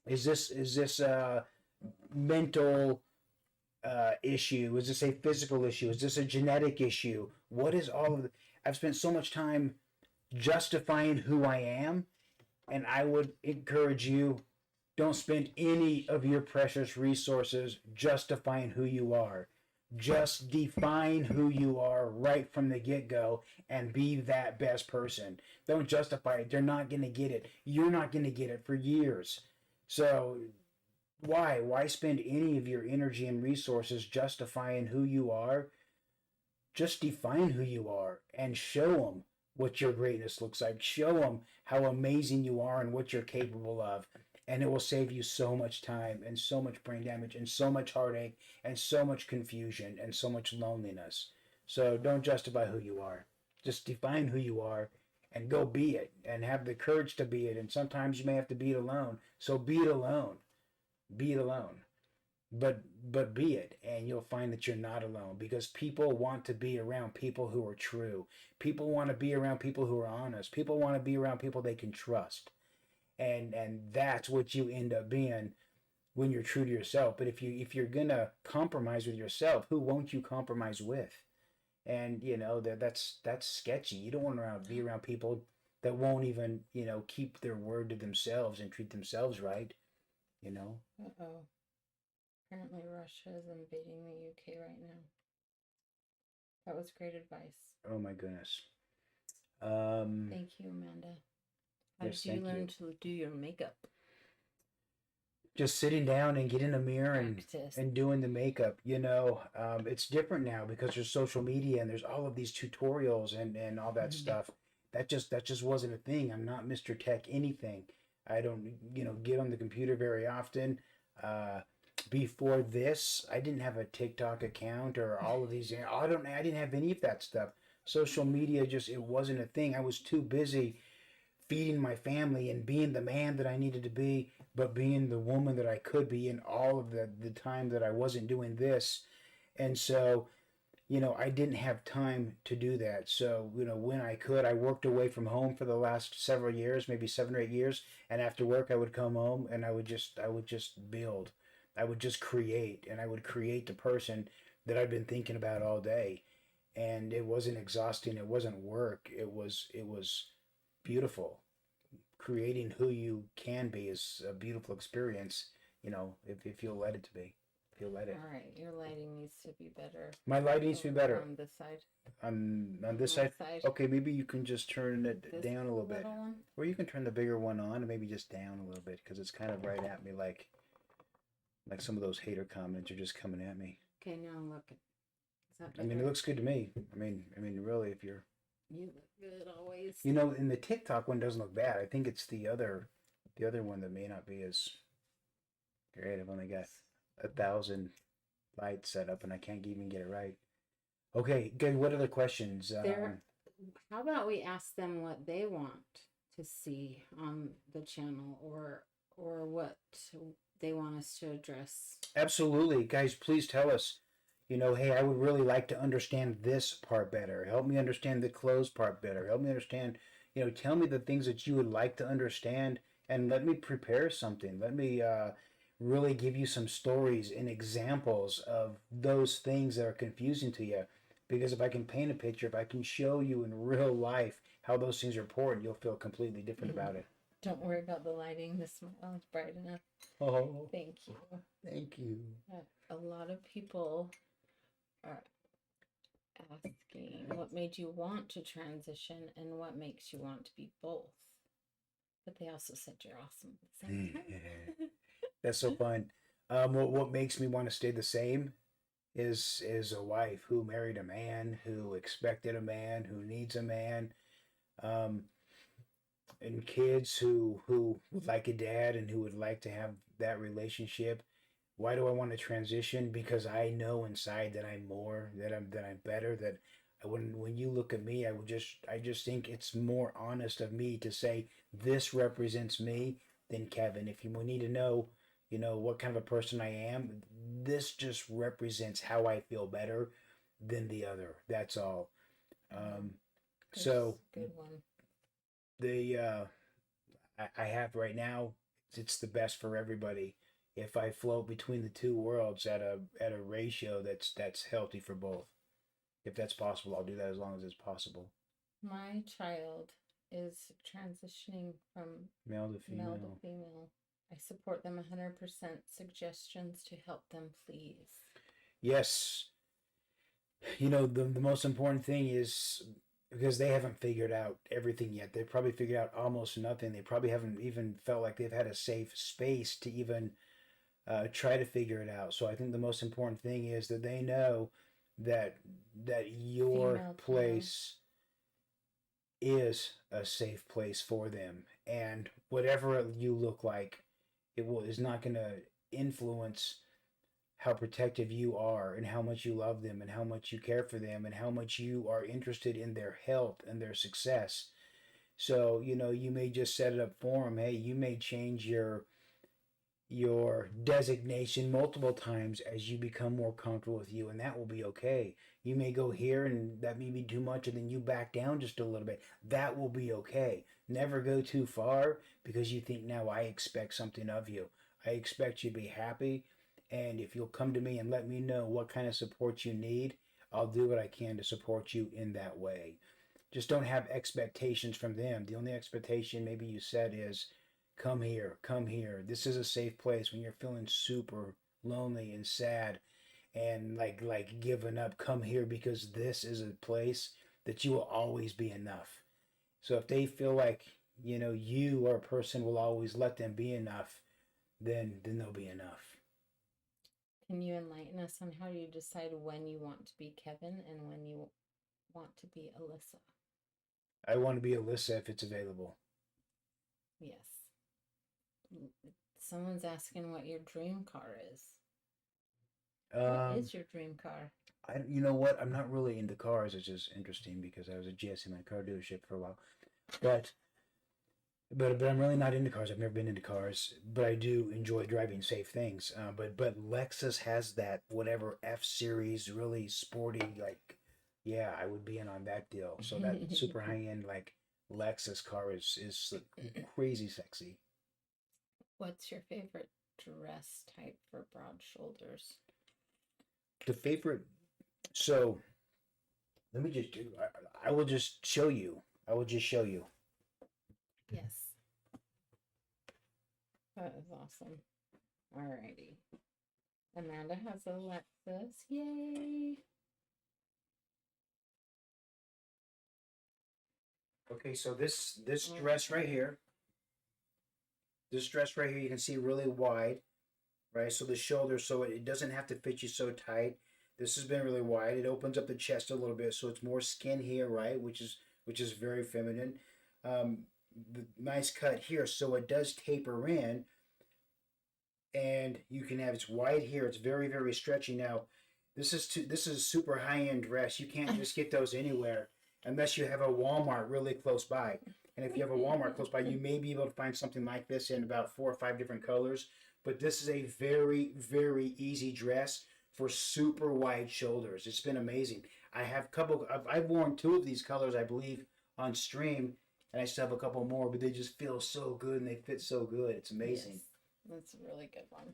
Is this mental issue? Is this a physical issue? Is this a genetic issue? What is all of the, I've spent so much time justifying who I am, and I would encourage you, don't spend any of your precious resources justifying who you are. Just define who you are right from the get-go and be that best person. Don't justify it. They're not going to get it. You're not going to get it for years. So why spend any of your energy and resources justifying who you are? Just define who you are and show them what your greatness looks like. Show them how amazing you are and what you're capable of. And it will save you so much time and so much brain damage and so much heartache and so much confusion and so much loneliness. So don't justify who you are. Just define who you are and go be it and have the courage to be it. And sometimes you may have to be it alone. So be it alone. Be it alone. But be it, and you'll find that you're not alone, because people want to be around people who are true. People want to be around people who are honest. People want to be around people they can trust. And that's what you end up being when you're true to yourself. But if you're gonna compromise with yourself, who won't you compromise with? And that's sketchy. You don't want to be around people that won't even keep their word to themselves and treat themselves right. Uh-oh. Apparently Russia is invading the UK right now. That was great advice. Oh my goodness. Thank you, Amanda. How Yes, did you thank learn you. to do your makeup? Just sitting down and getting a mirror Practice. and doing the makeup. It's different now because there's social media and there's all of these tutorials and all that stuff. That just wasn't a thing. I'm not Mr. Tech anything. I don't get on the computer very often. Before this, I didn't have a TikTok account or all of these. I didn't have any of that stuff. Social media it wasn't a thing. I was too busy feeding my family and being the man that I needed to be, but being the woman that I could be in all of the time that I wasn't doing this. And so, I didn't have time to do that. So, when I could, I worked away from home for the last several years, maybe 7 or 8 years. And after work, I would come home and I would just build. I would just create, and I would create the person that I've been thinking about all day. And it wasn't exhausting. It wasn't work. It was beautiful. Creating who you can be is a beautiful experience, if you'll let it to be. If you'll let it. All right, your lighting needs to be better. My light needs to be better. On this side. On this side? Okay, maybe you can just turn it This down a little bit. one? Or you can turn the bigger one on and maybe just down a little bit, because it's kind of right at me, like some of those hater comments are just coming at me. Okay, now look. Is that I mean, it looks good to me. I mean, really, if you're... You look good always. And the TikTok one doesn't look bad. I think it's the other one that may not be as great. I've only got 1,000 lights set up and I can't even get it right. Okay, good. What other questions? How about we ask them what they want to see on the channel, or what they want us to address? Absolutely. Guys, please tell us. Hey, I would really like to understand this part better. Help me understand the clothes part better. Help me understand, tell me the things that you would like to understand, and let me prepare something. Let me really give you some stories and examples of those things that are confusing to you. Because if I can paint a picture, if I can show you in real life how those things are important, you'll feel completely different about it. Don't worry about the lighting. This one is bright enough. Oh, thank you. Thank you. A lot of people are asking what made you want to transition and what makes you want to be both. But they also said you're awesome at the same time. That's so fun. What makes me want to stay the same is a wife who married a man, who expected a man, who needs a man, and kids who would like a dad and who would like to have that relationship. Why do I want to transition? Because I know inside that I'm more, that I'm better. That when you look at me, I just think it's more honest of me to say this represents me than Kevin. If you need to know, what kind of a person I am, this just represents how I feel better than the other. That's all. So good one. I have right now, it's the best for everybody. if I float between the two worlds at a ratio that's healthy for both. If that's possible, I'll do that as long as it's possible. My child is transitioning from Male to male to female. female. I support them 100%. Suggestions to help them, please. Yes. You know, the most important thing is because they haven't figured out everything yet. They've probably figured out almost nothing. They probably haven't even felt like they've had a safe space to even try to figure it out. So I think the most important thing is that they know that your Female to male. place is a safe place for them, and whatever you look like, it will is not going to influence how protective you are and how much you love them and how much you care for them and how much you are interested in their health and their success. So, you know, you may just set it up for them. Hey, you may change your designation multiple times as you become more comfortable with you, and that will be okay. You may go here and that may be too much, and then you back down just a little bit. That will be okay. Never go too far because you think, now I expect something of you. I expect you to be happy, and if you'll come to me and let me know what kind of support you need, I'll do what I can to support you in that way. Just don't have expectations from them. The only expectation maybe you said is, come here, come here. This is a safe place when you're feeling super lonely and sad and like giving up. Come here because this is a place that you will always be enough. So if they feel like, you know, you or a person will always let them be enough, then they'll be enough. Can you enlighten us on how you decide when you want to be Kevin and when you want to be Allyssa? I want to be Allyssa if it's available. Yes. Someone's asking what your dream car is. What is your dream car? You know what? I'm not really into cars. It's just interesting because I was a GSM in a car dealership for a while, but I'm really not into cars. I've never been into cars, but I do enjoy driving safe things. But Lexus has that whatever F series, really sporty, like, yeah, I would be in on that deal. So that super high end like Lexus car is crazy sexy. What's your favorite dress type for broad shoulders? The favorite. So let me just do. I will just show you. I will just show you. Yes. That is awesome. Alrighty. Amanda has Alexis. Yay. Okay, so this dress right here, this dress right here, you can see really wide, right? So the shoulder, so it doesn't have to fit you so tight. This has been really wide. It opens up the chest a little bit, so it's more skin here, right? Which is very feminine. The nice cut here, so it does taper in, and you can have it's wide here. It's very stretchy. Now, this is a super high end dress. You can't just get those anywhere unless you have a Walmart really close by. And if you have a Walmart close by, you may be able to find something like this in about 4 or 5 different colors. But this is a very easy dress for super wide shoulders. It's been amazing. I have a couple. I've worn 2 of these colors, I believe, on stream, and I still have a couple more. But they just feel so good and they fit so good. It's amazing. Yes, that's a really good one.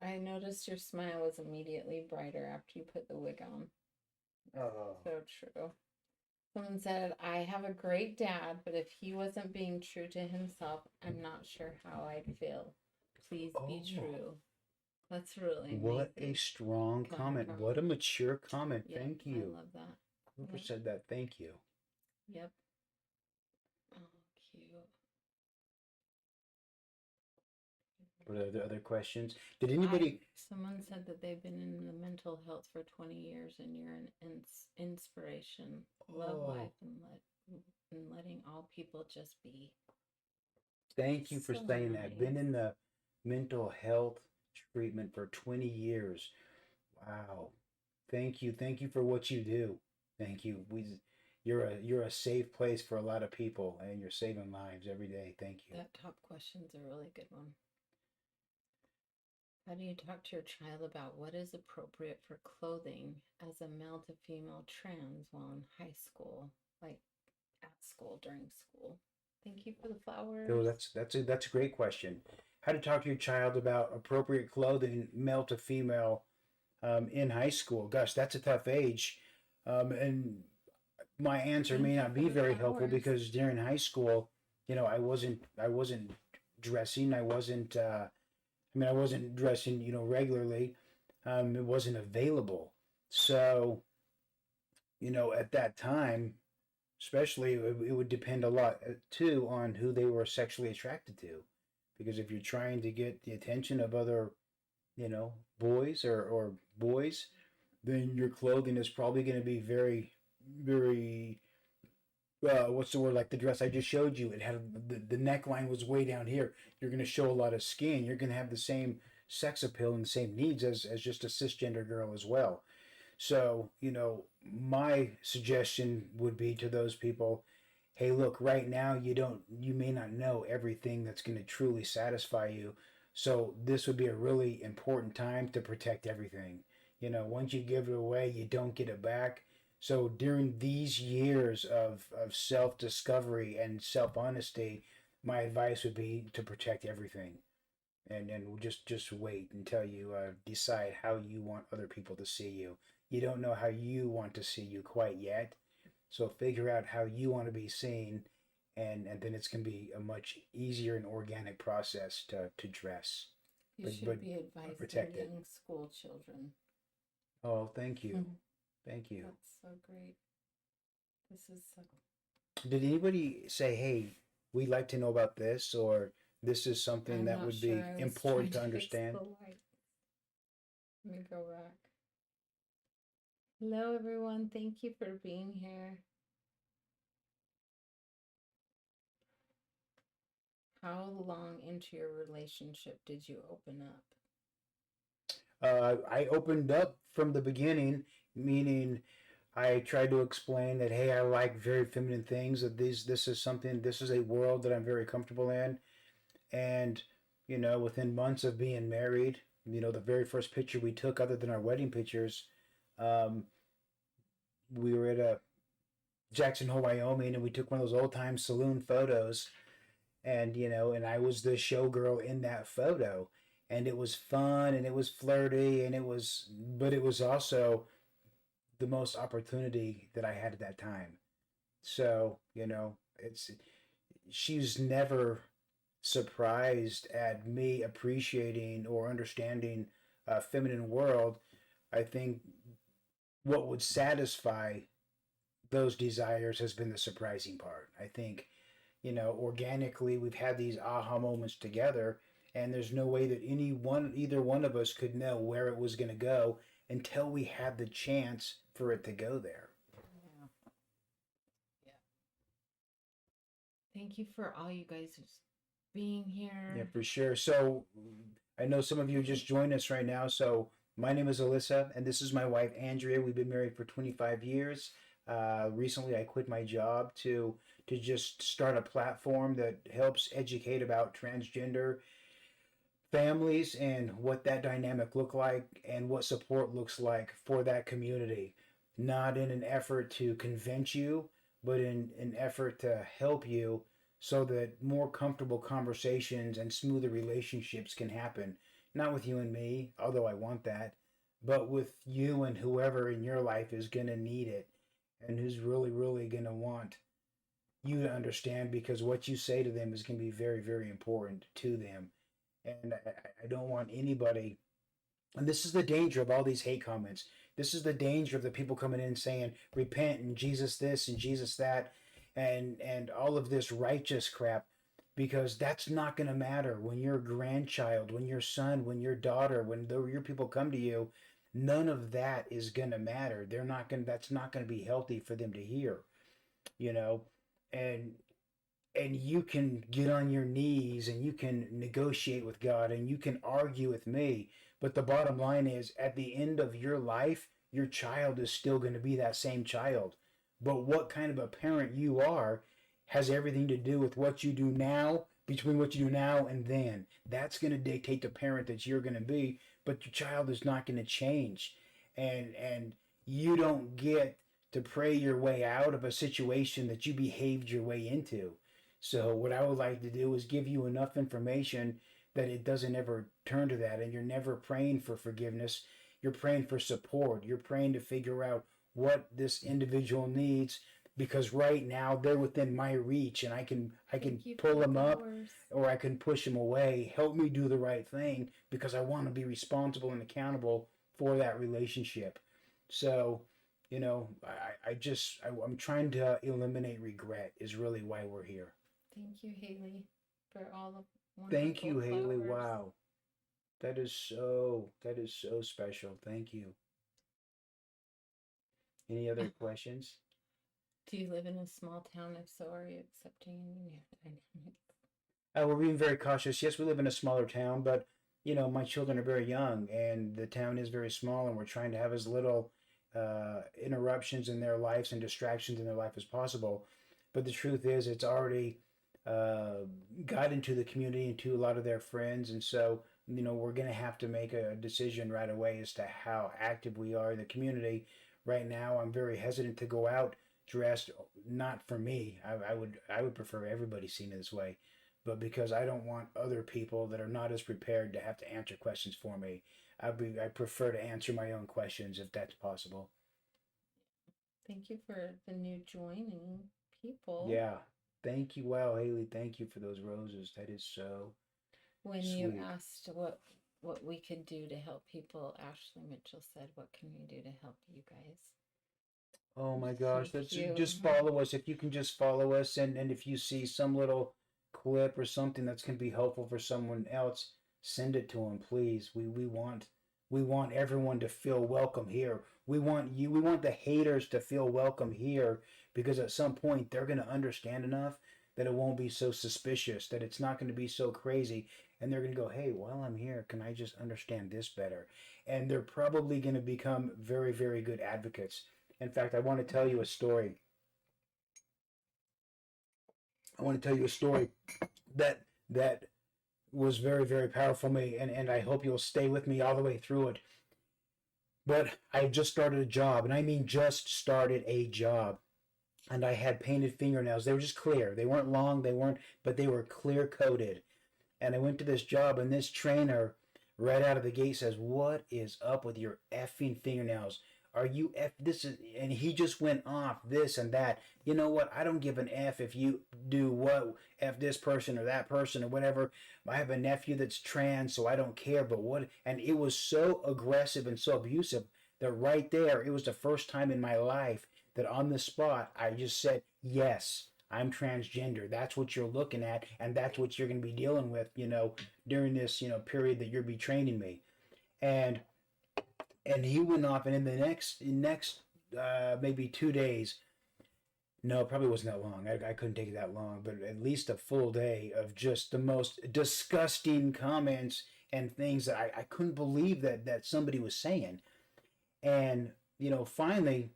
I noticed your smile was immediately brighter after you put the wig on. Oh. So true. Someone said, I have a great dad, but if he wasn't being true to himself, I'm not sure how I'd feel. Please be true. That's really what amazing. a strong comment. What a mature comment. Yep, Thank you. I love that. Whoever said that, thank you. Yep. Oh, cute. What are the other questions? Did anybody? Someone said that they've been in the mental health for 20 years and you're an inspiration. Love life and letting all people just be. Thank you for So saying that. nice. Been in the mental health treatment for 20 years. Wow. Thank you. Thank you for what you do. Thank you. You're a safe place for a lot of people and you're saving lives every day. Thank you. That top question's a really good one. How do you talk to your child about what is appropriate for clothing as a male to female trans while in high school, like at school, during school? Thank you for the flowers. So that's a great question. how to talk to your child about appropriate clothing, male to female, in high school. Gosh, that's a tough age. And my answer Thank may you not for be the very helpful flowers. because during high school, I wasn't dressing. I wasn't dressing, regularly. It wasn't available. So, at that time, especially, it would depend a lot too on who they were sexually attracted to. Because if you're trying to get the attention of other, boys or boys, then your clothing is probably going to be very, very, what's the word, like the dress I just showed you. It had the neckline was way down here. You're going to show a lot of skin. You're going to have the same sex appeal and the same needs as just a cisgender girl as well. So, my suggestion would be to those people, hey, look, right now you may not know everything that's going to truly satisfy you. So, this would be a really important time to protect everything. Once you give it away, you don't get it back. So, during these years of self discovery and self honesty, my advice would be to protect everything and we'll just wait until you decide how you want other people to see you. You don't know how you want to see you quite yet, so figure out how you want to be seen, and then it's going to be a much easier and organic process to dress. You but should but be advising protect it. young school children. Oh, thank you, Mhm. thank you. That's so great. This is so. Did anybody say, hey, we'd like to know about this, or this is something I'm that not would sure. be I was important trying to to fix understand? the light. Let me go back. Hello, everyone. Thank you for being here. How long into your relationship did you open up? I opened up from the beginning, meaning I tried to explain that, hey, I like very feminine things. That this is a world that I'm very comfortable in, and within months of being married, the very first picture we took, other than our wedding pictures, um, we were at a Jackson Hole, Wyoming, and we took one of those old time saloon photos, and and I was the showgirl in that photo, and it was fun and it was flirty and but it was also the most opportunity that I had at that time. So, it's she's never surprised at me appreciating or understanding a feminine world. I think what would satisfy those desires has been the surprising part. I think, organically we've had these aha moments together, and there's no way that either one of us could know where it was going to go until we had the chance for it to go there. Yeah. Yeah. Thank you for all you guys being here. Yeah, for sure. So I know some of you just joined us right now. So my name is Alyssa, and this is my wife Andrea. We've been married for 25 years. Recently, I quit my job to just start a platform that helps educate about transgender families and what that dynamic look like and what support looks like for that community. Not in an effort to convince you, but in an effort to help you so that more comfortable conversations and smoother relationships can happen. Not with you and me, although I want that, but with you and whoever in your life is going to need it and who's really, really going to want you to understand, because what you say to them is going to be very, very important to them. And I don't want anybody, and this is the danger of all these hate comments. This is the danger of the people coming in saying, repent and Jesus this and Jesus that, and all of this righteous crap, because that's not going to matter when your grandchild, when your son, when your daughter, when your people come to you. None of that is going to matter. They're not going. That's not going to be healthy for them to hear. You know, and you can get on your knees and you can negotiate with God and you can argue with me. But the bottom line is, at the end of your life, your child is still going to be that same child. But what kind of a parent you are has everything to do with what you do now, between what you do now and then. That's going to dictate the parent that you're going to be, but your child is not going to change. And you don't get to pray your way out of a situation that you behaved your way into. So what I would like to do is give you enough information that it doesn't ever turn to that, and you're never praying for forgiveness. You're praying for support. You're praying to figure out what this individual needs, because right now they're within my reach, and I can pull them up, or I can push them away. Help me do the right thing, because I want to be responsible and accountable for that relationship. So, I'm trying to eliminate regret is really why we're here. Thank you, Haley, for all the Thank wonderful you, Haley. flowers. Wow. That is so special. Thank you. Any other questions? Do you live in a small town? If so, are you accepting any new dynamics? We're being very cautious. Yes, we live in a smaller town, but my children are very young, and the town is very small, and we're trying to have as little interruptions in their lives and distractions in their life as possible. But the truth is, it's already uh, got into the community, into a lot of their friends, and so we're going to have to make a decision right away as to how active we are in the community. Right now, I'm very hesitant to go out dressed, not for me. I would prefer everybody seen this way, but because I don't want other people that are not as prepared to have to answer questions for me. I prefer to answer my own questions if that's possible. Thank you for the new joining people. Yeah. Thank you. Wow, Haley, thank you for those roses. That is so When you sweet. asked what we could do to help people, Ashley Mitchell said, "What can we do to help you guys?" Oh my gosh, Thank that's you. just follow us. If you can just follow us, and if you see some little clip or something that's going to be helpful for someone else, send it to them, please. We want everyone to feel welcome here. We want the haters to feel welcome here, because at some point they're going to understand enough that it won't be so suspicious, that it's not going to be so crazy, and they're going to go, "Hey, while I'm here, can I just understand this better?" And they're probably going to become very, very good advocates. In fact, I want to tell you a story. I want to tell you a story that was very, very powerful for me, and I hope you'll stay with me all the way through it. But I just started a job, and I mean just started a job. And I had painted fingernails. They were just clear. They weren't long, but they were clear coated. And I went to this job, and this trainer right out of the gate says, "What is up with your effing fingernails? Are you F this is," and he just went off this and that. You know what? I don't give an F if you do what, F this person or that person or whatever. I have a nephew that's trans, so I don't care. But what, and it was so aggressive and so abusive that right there, it was the first time in my life that on the spot I just said, "Yes, I'm transgender. That's what you're looking at, and that's what you're going to be dealing with, during this, period that you're be training me." And he went off, and in the next maybe 2 days, no, it probably wasn't that long. I couldn't take it that long, but at least a full day of just the most disgusting comments and things that I couldn't believe that somebody was saying. And finally,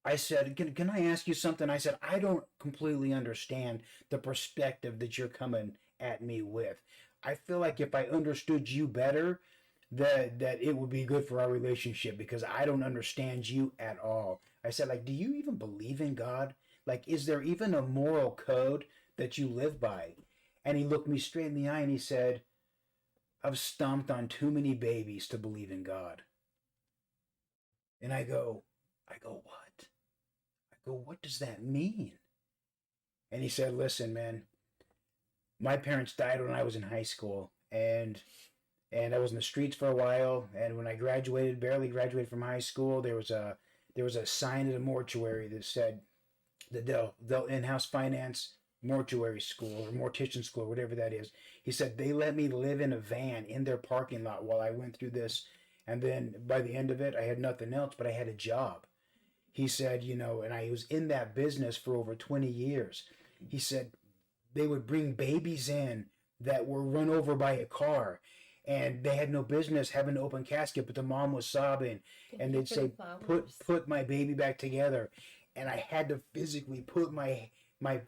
I said, can I ask you something? I said, "I don't completely understand the perspective that you're coming at me with. I feel like if I understood you better, that it would be good for our relationship, because I don't understand you at all." I said, "Like, do you even believe in God? Like, is there even a moral code that you live by?" And he looked me straight in the eye, and he said, "I've stomped on too many babies to believe in God." And I go, "What?" I go, "What does that mean?" And he said, "Listen, man, my parents died when I was in high school, and I was in the streets for a while. And when I graduated, barely graduated from high school, there was a sign at a mortuary that said that they'll in-house finance mortuary school or mortician school or whatever that is." He said they let me live in a van in their parking lot while I went through this, and then by the end of it, I had nothing else, but I had a job. He said, and I was in that business for over 20 years. He said they would bring babies in that were run over by a car, and they had no business having an open casket, but the mom was sobbing, Thank and you they'd for the say, flowers. put my baby back together. And I had to physically put my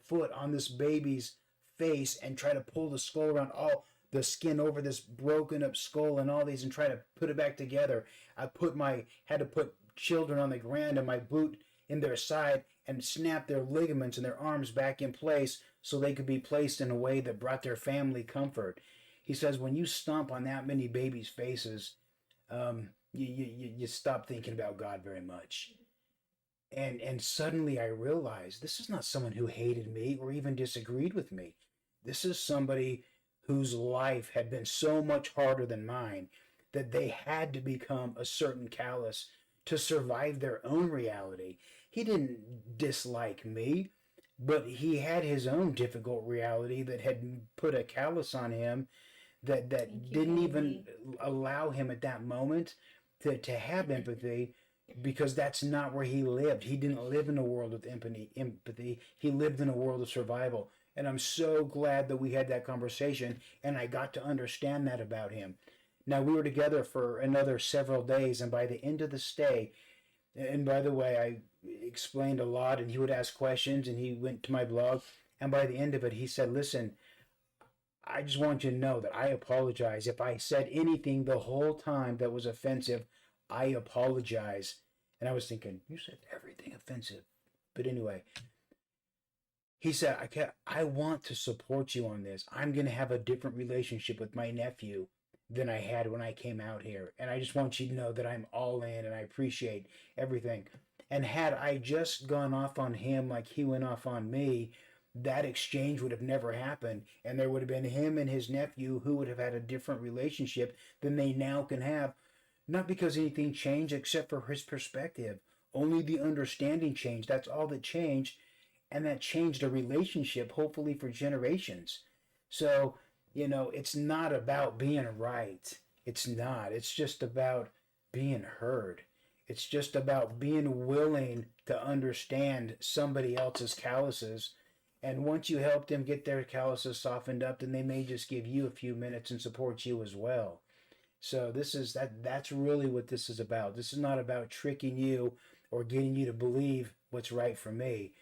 foot on this baby's face and try to pull the skull around, all the skin over this broken up skull and all these, and try to put it back together. Had to put children on the ground and my boot in their side and snap their ligaments and their arms back in place so they could be placed in a way that brought their family comfort. He says, when you stomp on that many babies' faces, you stop thinking about God very much. And suddenly I realized this is not someone who hated me or even disagreed with me. This is somebody whose life had been so much harder than mine that they had to become a certain callous to survive their own reality. He didn't dislike me, but he had his own difficult reality that had put a callus on him that didn't even allow him at that moment to have empathy, because that's not where he lived. He didn't live in a world of empathy. He lived in a world of survival. And I'm so glad that we had that conversation and I got to understand that about him. Now, we were together for another several days, and by the end of the stay, and by the way, I explained a lot, and he would ask questions, and he went to my blog, and by the end of it, he said, listen, I just want you to know that I apologize. If I said anything the whole time that was offensive, I apologize. And I was thinking, you said everything offensive. But anyway, he said, I want to support you on this. I'm going to have a different relationship with my nephew than I had when I came out here. And I just want you to know that I'm all in and I appreciate everything. And had I just gone off on him like he went off on me, that exchange would have never happened. And there would have been him and his nephew who would have had a different relationship than they now can have. Not because anything changed except for his perspective. Only the understanding changed. That's all that changed. And that changed a relationship, hopefully for generations. So, it's not about being right. It's not. It's just about being heard. It's just about being willing to understand somebody else's calluses. And once you help them get their calluses softened up, then they may just give you a few minutes and support you as well. So that's really what this is about. This is not about tricking you or getting you to believe what's right for me.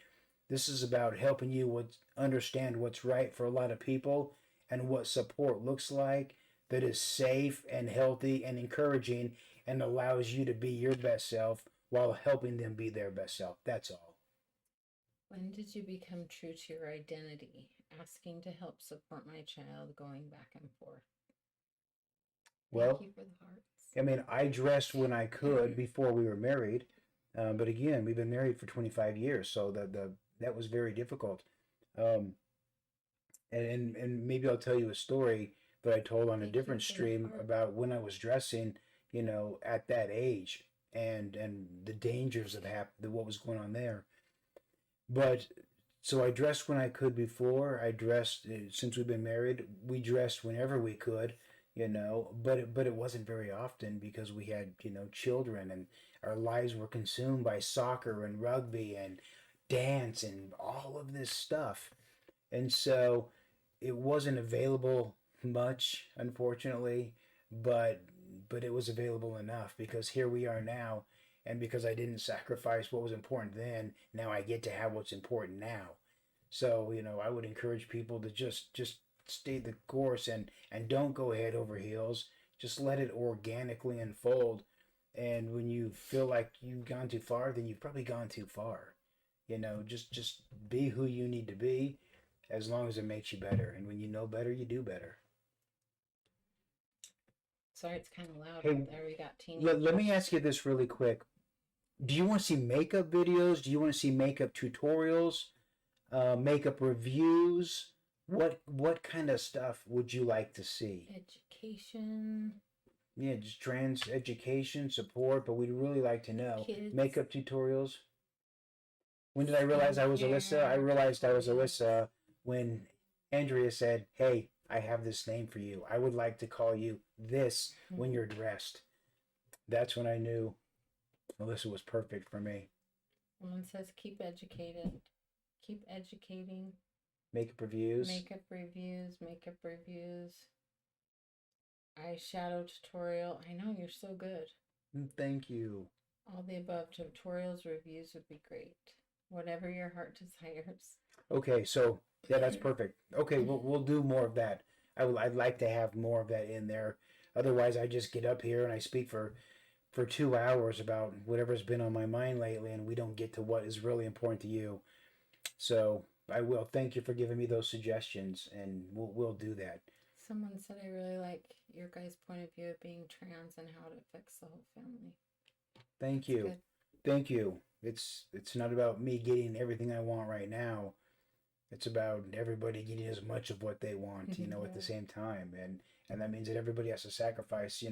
This is about helping you understand what's right for a lot of people and what support looks like that is safe and healthy and encouraging and allows you to be your best self while helping them be their best self. That's all. When did you become true to your identity? Asking to help support my child, going back and forth. Well, Thank you for the hearts. I mean, I dressed when I could before we were married. But again, we've been married for 25 years, so that was very difficult. Um, and maybe I'll tell you a story that I told on a different stream about when I was dressing, at that age and the dangers that happened, what was going on there. But so I dressed when I could before. I dressed since we've been married. We dressed whenever we could, but it wasn't very often because we had, children, and our lives were consumed by soccer and rugby and dance and all of this stuff. And so it wasn't available much, unfortunately, but it was available enough because here we are now, and because I didn't sacrifice what was important then, now I get to have what's important now. So, I would encourage people to just stay the course and don't go head over heels. Just let it organically unfold. And when you feel like you've gone too far, then you've probably gone too far. Just be who you need to be as long as it makes you better. And when you know better, you do better. Sorry, it's kind of loud Hey, out there. We got teenagers. let me ask you this really quick. Do you want to see makeup videos? Do you want to see makeup tutorials? Makeup reviews? What kind of stuff would you like to see? Education. Yeah, just trans education support, but we'd really like to know. Kids. Makeup tutorials. When did I realize I was Allyssa? I realized I was Allyssa when Andrea said, "Hey, I have this name for you. I would like to call you this when you're dressed." That's when I knew Allyssa was perfect for me. Someone says, keep educated. Keep educating. Makeup reviews. Makeup reviews. Makeup reviews. Eyeshadow tutorial. I know, you're so good. Thank you. All the above tutorials, reviews would be great. Whatever your heart desires. Okay, so yeah, that's perfect. Okay, we'll do more of that. I'd like to have more of that in there. Otherwise, I just get up here and I speak for 2 hours about whatever's been on my mind lately, and we don't get to what is really important to you. So I will thank you for giving me those suggestions, and we'll do that. Someone said I really like your guys' point of view of being trans and how it affects the whole family. Thank you. Good. Thank you. It's not about me getting everything I want right now. It's about everybody getting as much of what they want, at the same time. And that means that everybody has to sacrifice,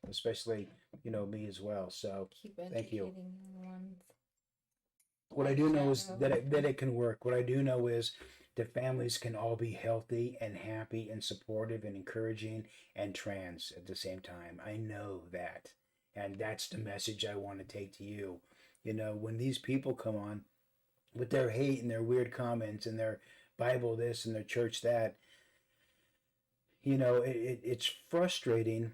especially, me as well. So Keep thank you. educating young ones. What I do know is that it can work. What I do know is that families can all be healthy and happy and supportive and encouraging and trans at the same time. I know that. And that's the message I want to take to you. When these people come on with their hate and their weird comments and their Bible this and their church that, it's frustrating.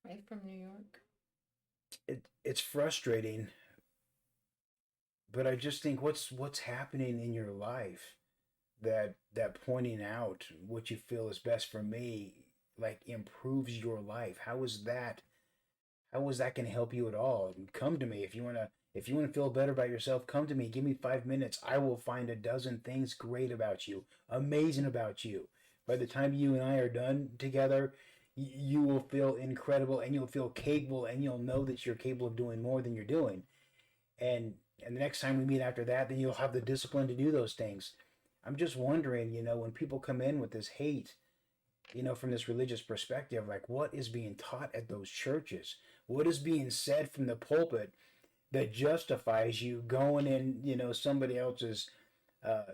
Right from New York. It's frustrating, but I just think what's happening in your life that pointing out what you feel is best for me like improves your life. How is that going to help you at all? Come to me if you want to feel better about yourself. Come to me. Give me 5 minutes. I will find a dozen things great about you, amazing about you. By the time you and I are done together, you will feel incredible and you'll feel capable and you'll know that you're capable of doing more than you're doing. And the next time we meet after that, then you'll have the discipline to do those things. I'm just wondering, when people come in with this hate, from this religious perspective, like what is being taught at those churches? What is being said from the pulpit that justifies you going in, somebody else's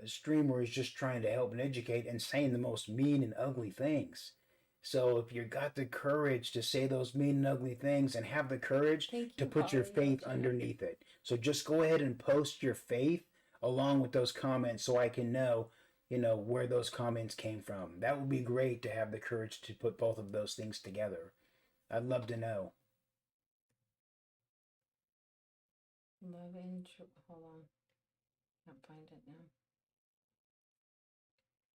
stream where he's just trying to help and educate and saying the most mean and ugly things? So if you got the courage to say those mean and ugly things and have the courage to put your faith underneath it. So just go ahead and post your faith along with those comments so I can know, where those comments came from. That would be great to have the courage to put both of those things together. I'd love to know. Hold on. Can't find it now.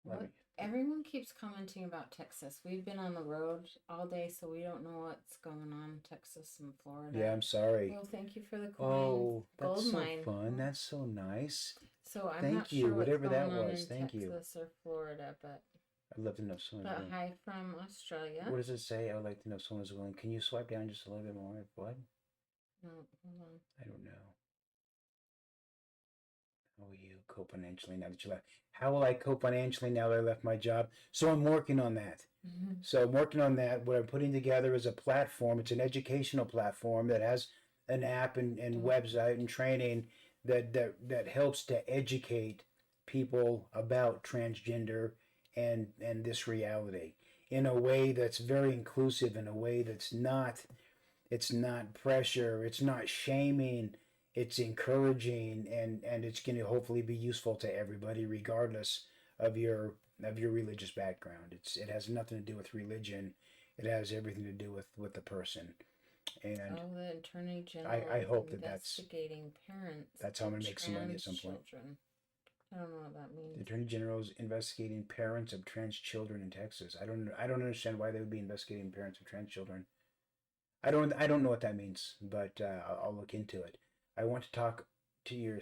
What? Everyone keeps commenting about Texas. We've been on the road all day, so we don't know what's going on in Texas and Florida. Yeah, I'm sorry. Well, thank you for the coin. Oh, that's Gold so mine. fun. That's so nice. So I'm Thank not you, sure what's whatever going that on was. in Thank you. Texas or Florida, but I'd love to know if someone's willing. hi from Australia. What does it say? I would like to know if someone's willing. Can you swipe down just a little bit more? What? No, hold on. I don't know. How will you cope financially now that you left? How will I cope financially now that I left my job? So I'm working on that. Mm-hmm. So I'm working on that. What I'm putting together is a platform. It's an educational platform that has an app and website and training that helps to educate people about transgender and this reality in a way that's very inclusive, in a way that's not, it's not pressure, it's not shaming, it's encouraging, and it's going to hopefully be useful to everybody regardless of your religious background. It has nothing to do with religion. It has everything to do with the person. And the Attorney General I hope that investigating parents. That's how I'm gonna make some money at some point. I don't know what that means. The Attorney General is investigating parents of trans children in Texas. I don't understand why they would be investigating parents of trans children. I don't know what that means, but I'll look into it. I want to talk to your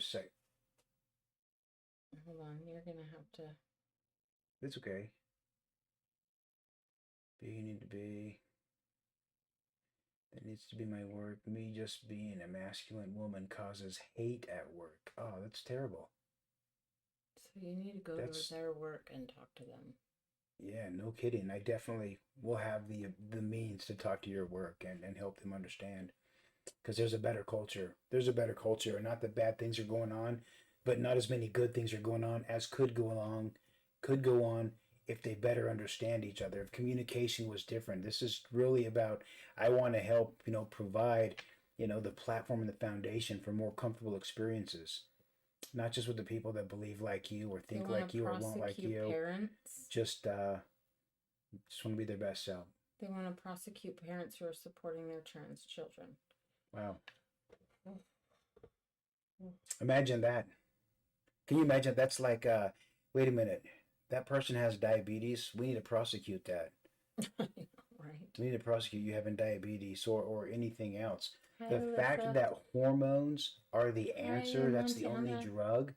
Hold on, you're gonna have to. It's okay. You need to be. That needs to be my work. Me just being a masculine woman causes hate at work. Oh, that's terrible. So you need to go to their work and talk to them. Yeah, no kidding. I definitely will have the means to talk to your work and help them understand. Because there's a better culture. There's a better culture. And not that bad things are going on, but not as many good things are going on as could go on if they better understand each other, if communication was different. This is really about, I want to help, provide, the platform and the foundation for more comfortable experiences. Not just with the people that believe like you or think like you or won't like you. Parents. Just want to be their best self. They want to prosecute parents who are supporting their trans children. Wow. Imagine that. Can you imagine? That's like, wait a minute. That person has diabetes. We need to prosecute that. Right. We need to prosecute you having diabetes or anything else. Hi, the Allyssa. fact that hormones are the answer, that's the only drug,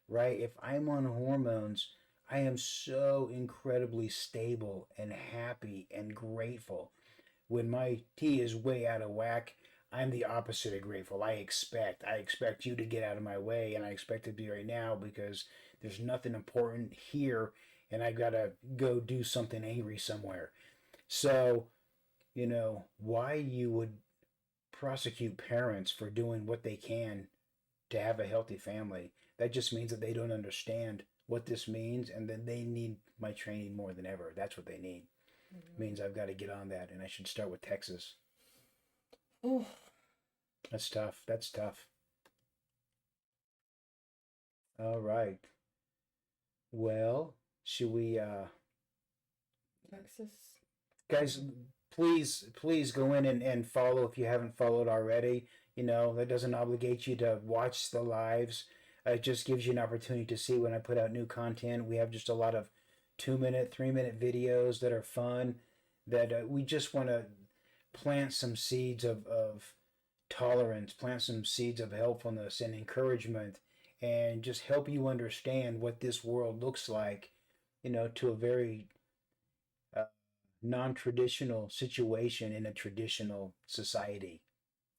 right? If I'm on hormones, I am so incredibly stable and happy and grateful. When my tea is way out of whack, I'm the opposite of grateful. I expect you to get out of my way, and I expect it to be right now because there's nothing important here, and I gotta go do something angry somewhere. So, why you would prosecute parents for doing what they can to have a healthy family. That just means that they don't understand what this means and then they need my training more than ever. That's what they need. It means I've got to get on that and I should start with Texas. Oh, That's tough. That's tough. All right. Well, should we Texas. guys, please go in and follow if you haven't followed already. That doesn't obligate you to watch the lives. It just gives you an opportunity to see when I put out new content. We have just a lot of 2 minute, 3 minute videos that are fun, that we just want to plant some seeds of tolerance, plant some seeds of helpfulness and encouragement, and just help you understand what this world looks like, to a very uh, non traditional situation in a traditional society.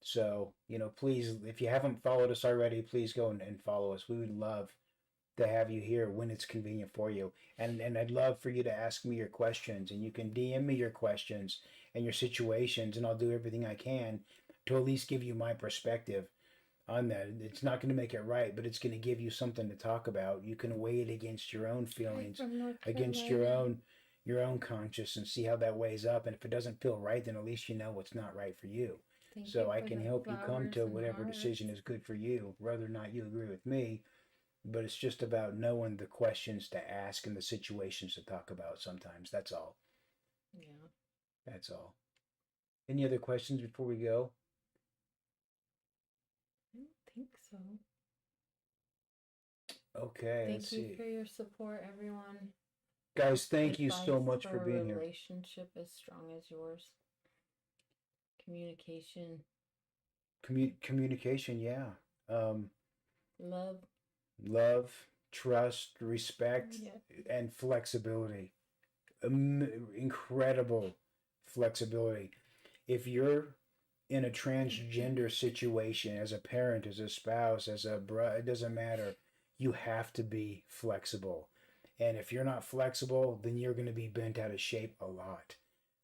So, please, if you haven't followed us already, please go and follow us. We would love to have you here when it's convenient for you. And I'd love for you to ask me your questions, and you can DM me your questions and your situations, and I'll do everything I can to at least give you my perspective on that. It's not going to make it right, but it's going to give you something to talk about. You can weigh it against your own feelings, From North against your own conscience, and see how that weighs up. And if it doesn't feel right, then at least you know what's not right for you. Thank you So I for can the help you come flowers to and whatever hearts. decision is good for you, whether or not you agree with me. But it's just about knowing the questions to ask and the situations to talk about sometimes. That's all. Yeah. That's all. Any other questions before we go? I don't think so. Okay, let's Thank you see. for your support, everyone. Guys, thank you so Advice much for a being here. relationship as strong as yours. Communication, Communication, yeah. Um, love. love, trust, respect, Yeah. and flexibility. Incredible flexibility. If you're in a transgender situation as a parent, as a spouse, as a brother, it doesn't matter. You have to be flexible. And if you're not flexible, then you're going to be bent out of shape a lot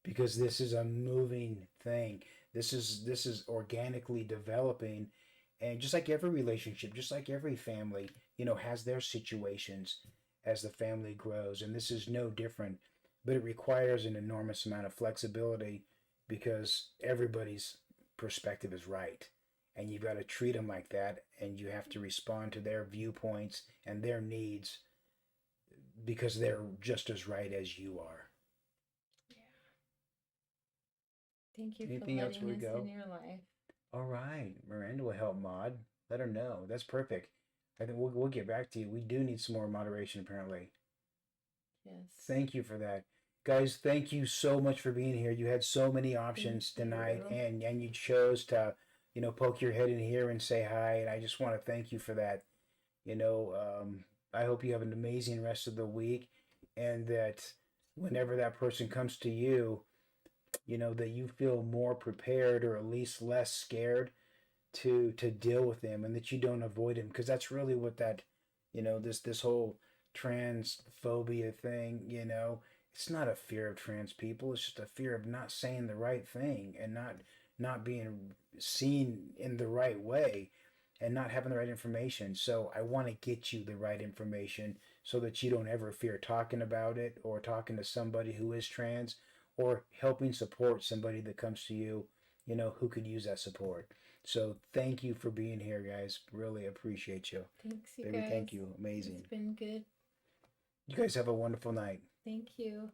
because this is a moving thing. This is organically developing, and just like every relationship, just like every family, has their situations as the family grows, and this is no different. But it requires an enormous amount of flexibility because everybody's perspective is right. And you've got to treat them like that, and you have to respond to their viewpoints and their needs because they're just as right as you are. Yeah. Thank you Anything for else before letting we us go? in your life. All right, Miranda will help mod. Let her know. That's perfect. I think we'll get back to you. We do need some more moderation, apparently. Yes. Thank you for that. Guys, thank you so much for being here. You had so many options Thank tonight, you. and you chose to, poke your head in here and say hi, and I just want to thank you for that. You know, I hope you have an amazing rest of the week, and that whenever that person comes to you, that you feel more prepared or at least less scared to deal with them, and that you don't avoid them, because that's really what that, this whole transphobia thing, it's not a fear of trans people. It's just a fear of not saying the right thing and not being seen in the right way and not having the right information. So I want to get you the right information so that you don't ever fear talking about it or talking to somebody who is trans or helping support somebody that comes to you, who could use that support. So thank you for being here, guys. Really appreciate you. Thanks, you Baby, guys. thank you. Amazing. It's been good. You guys have a wonderful night. Thank you.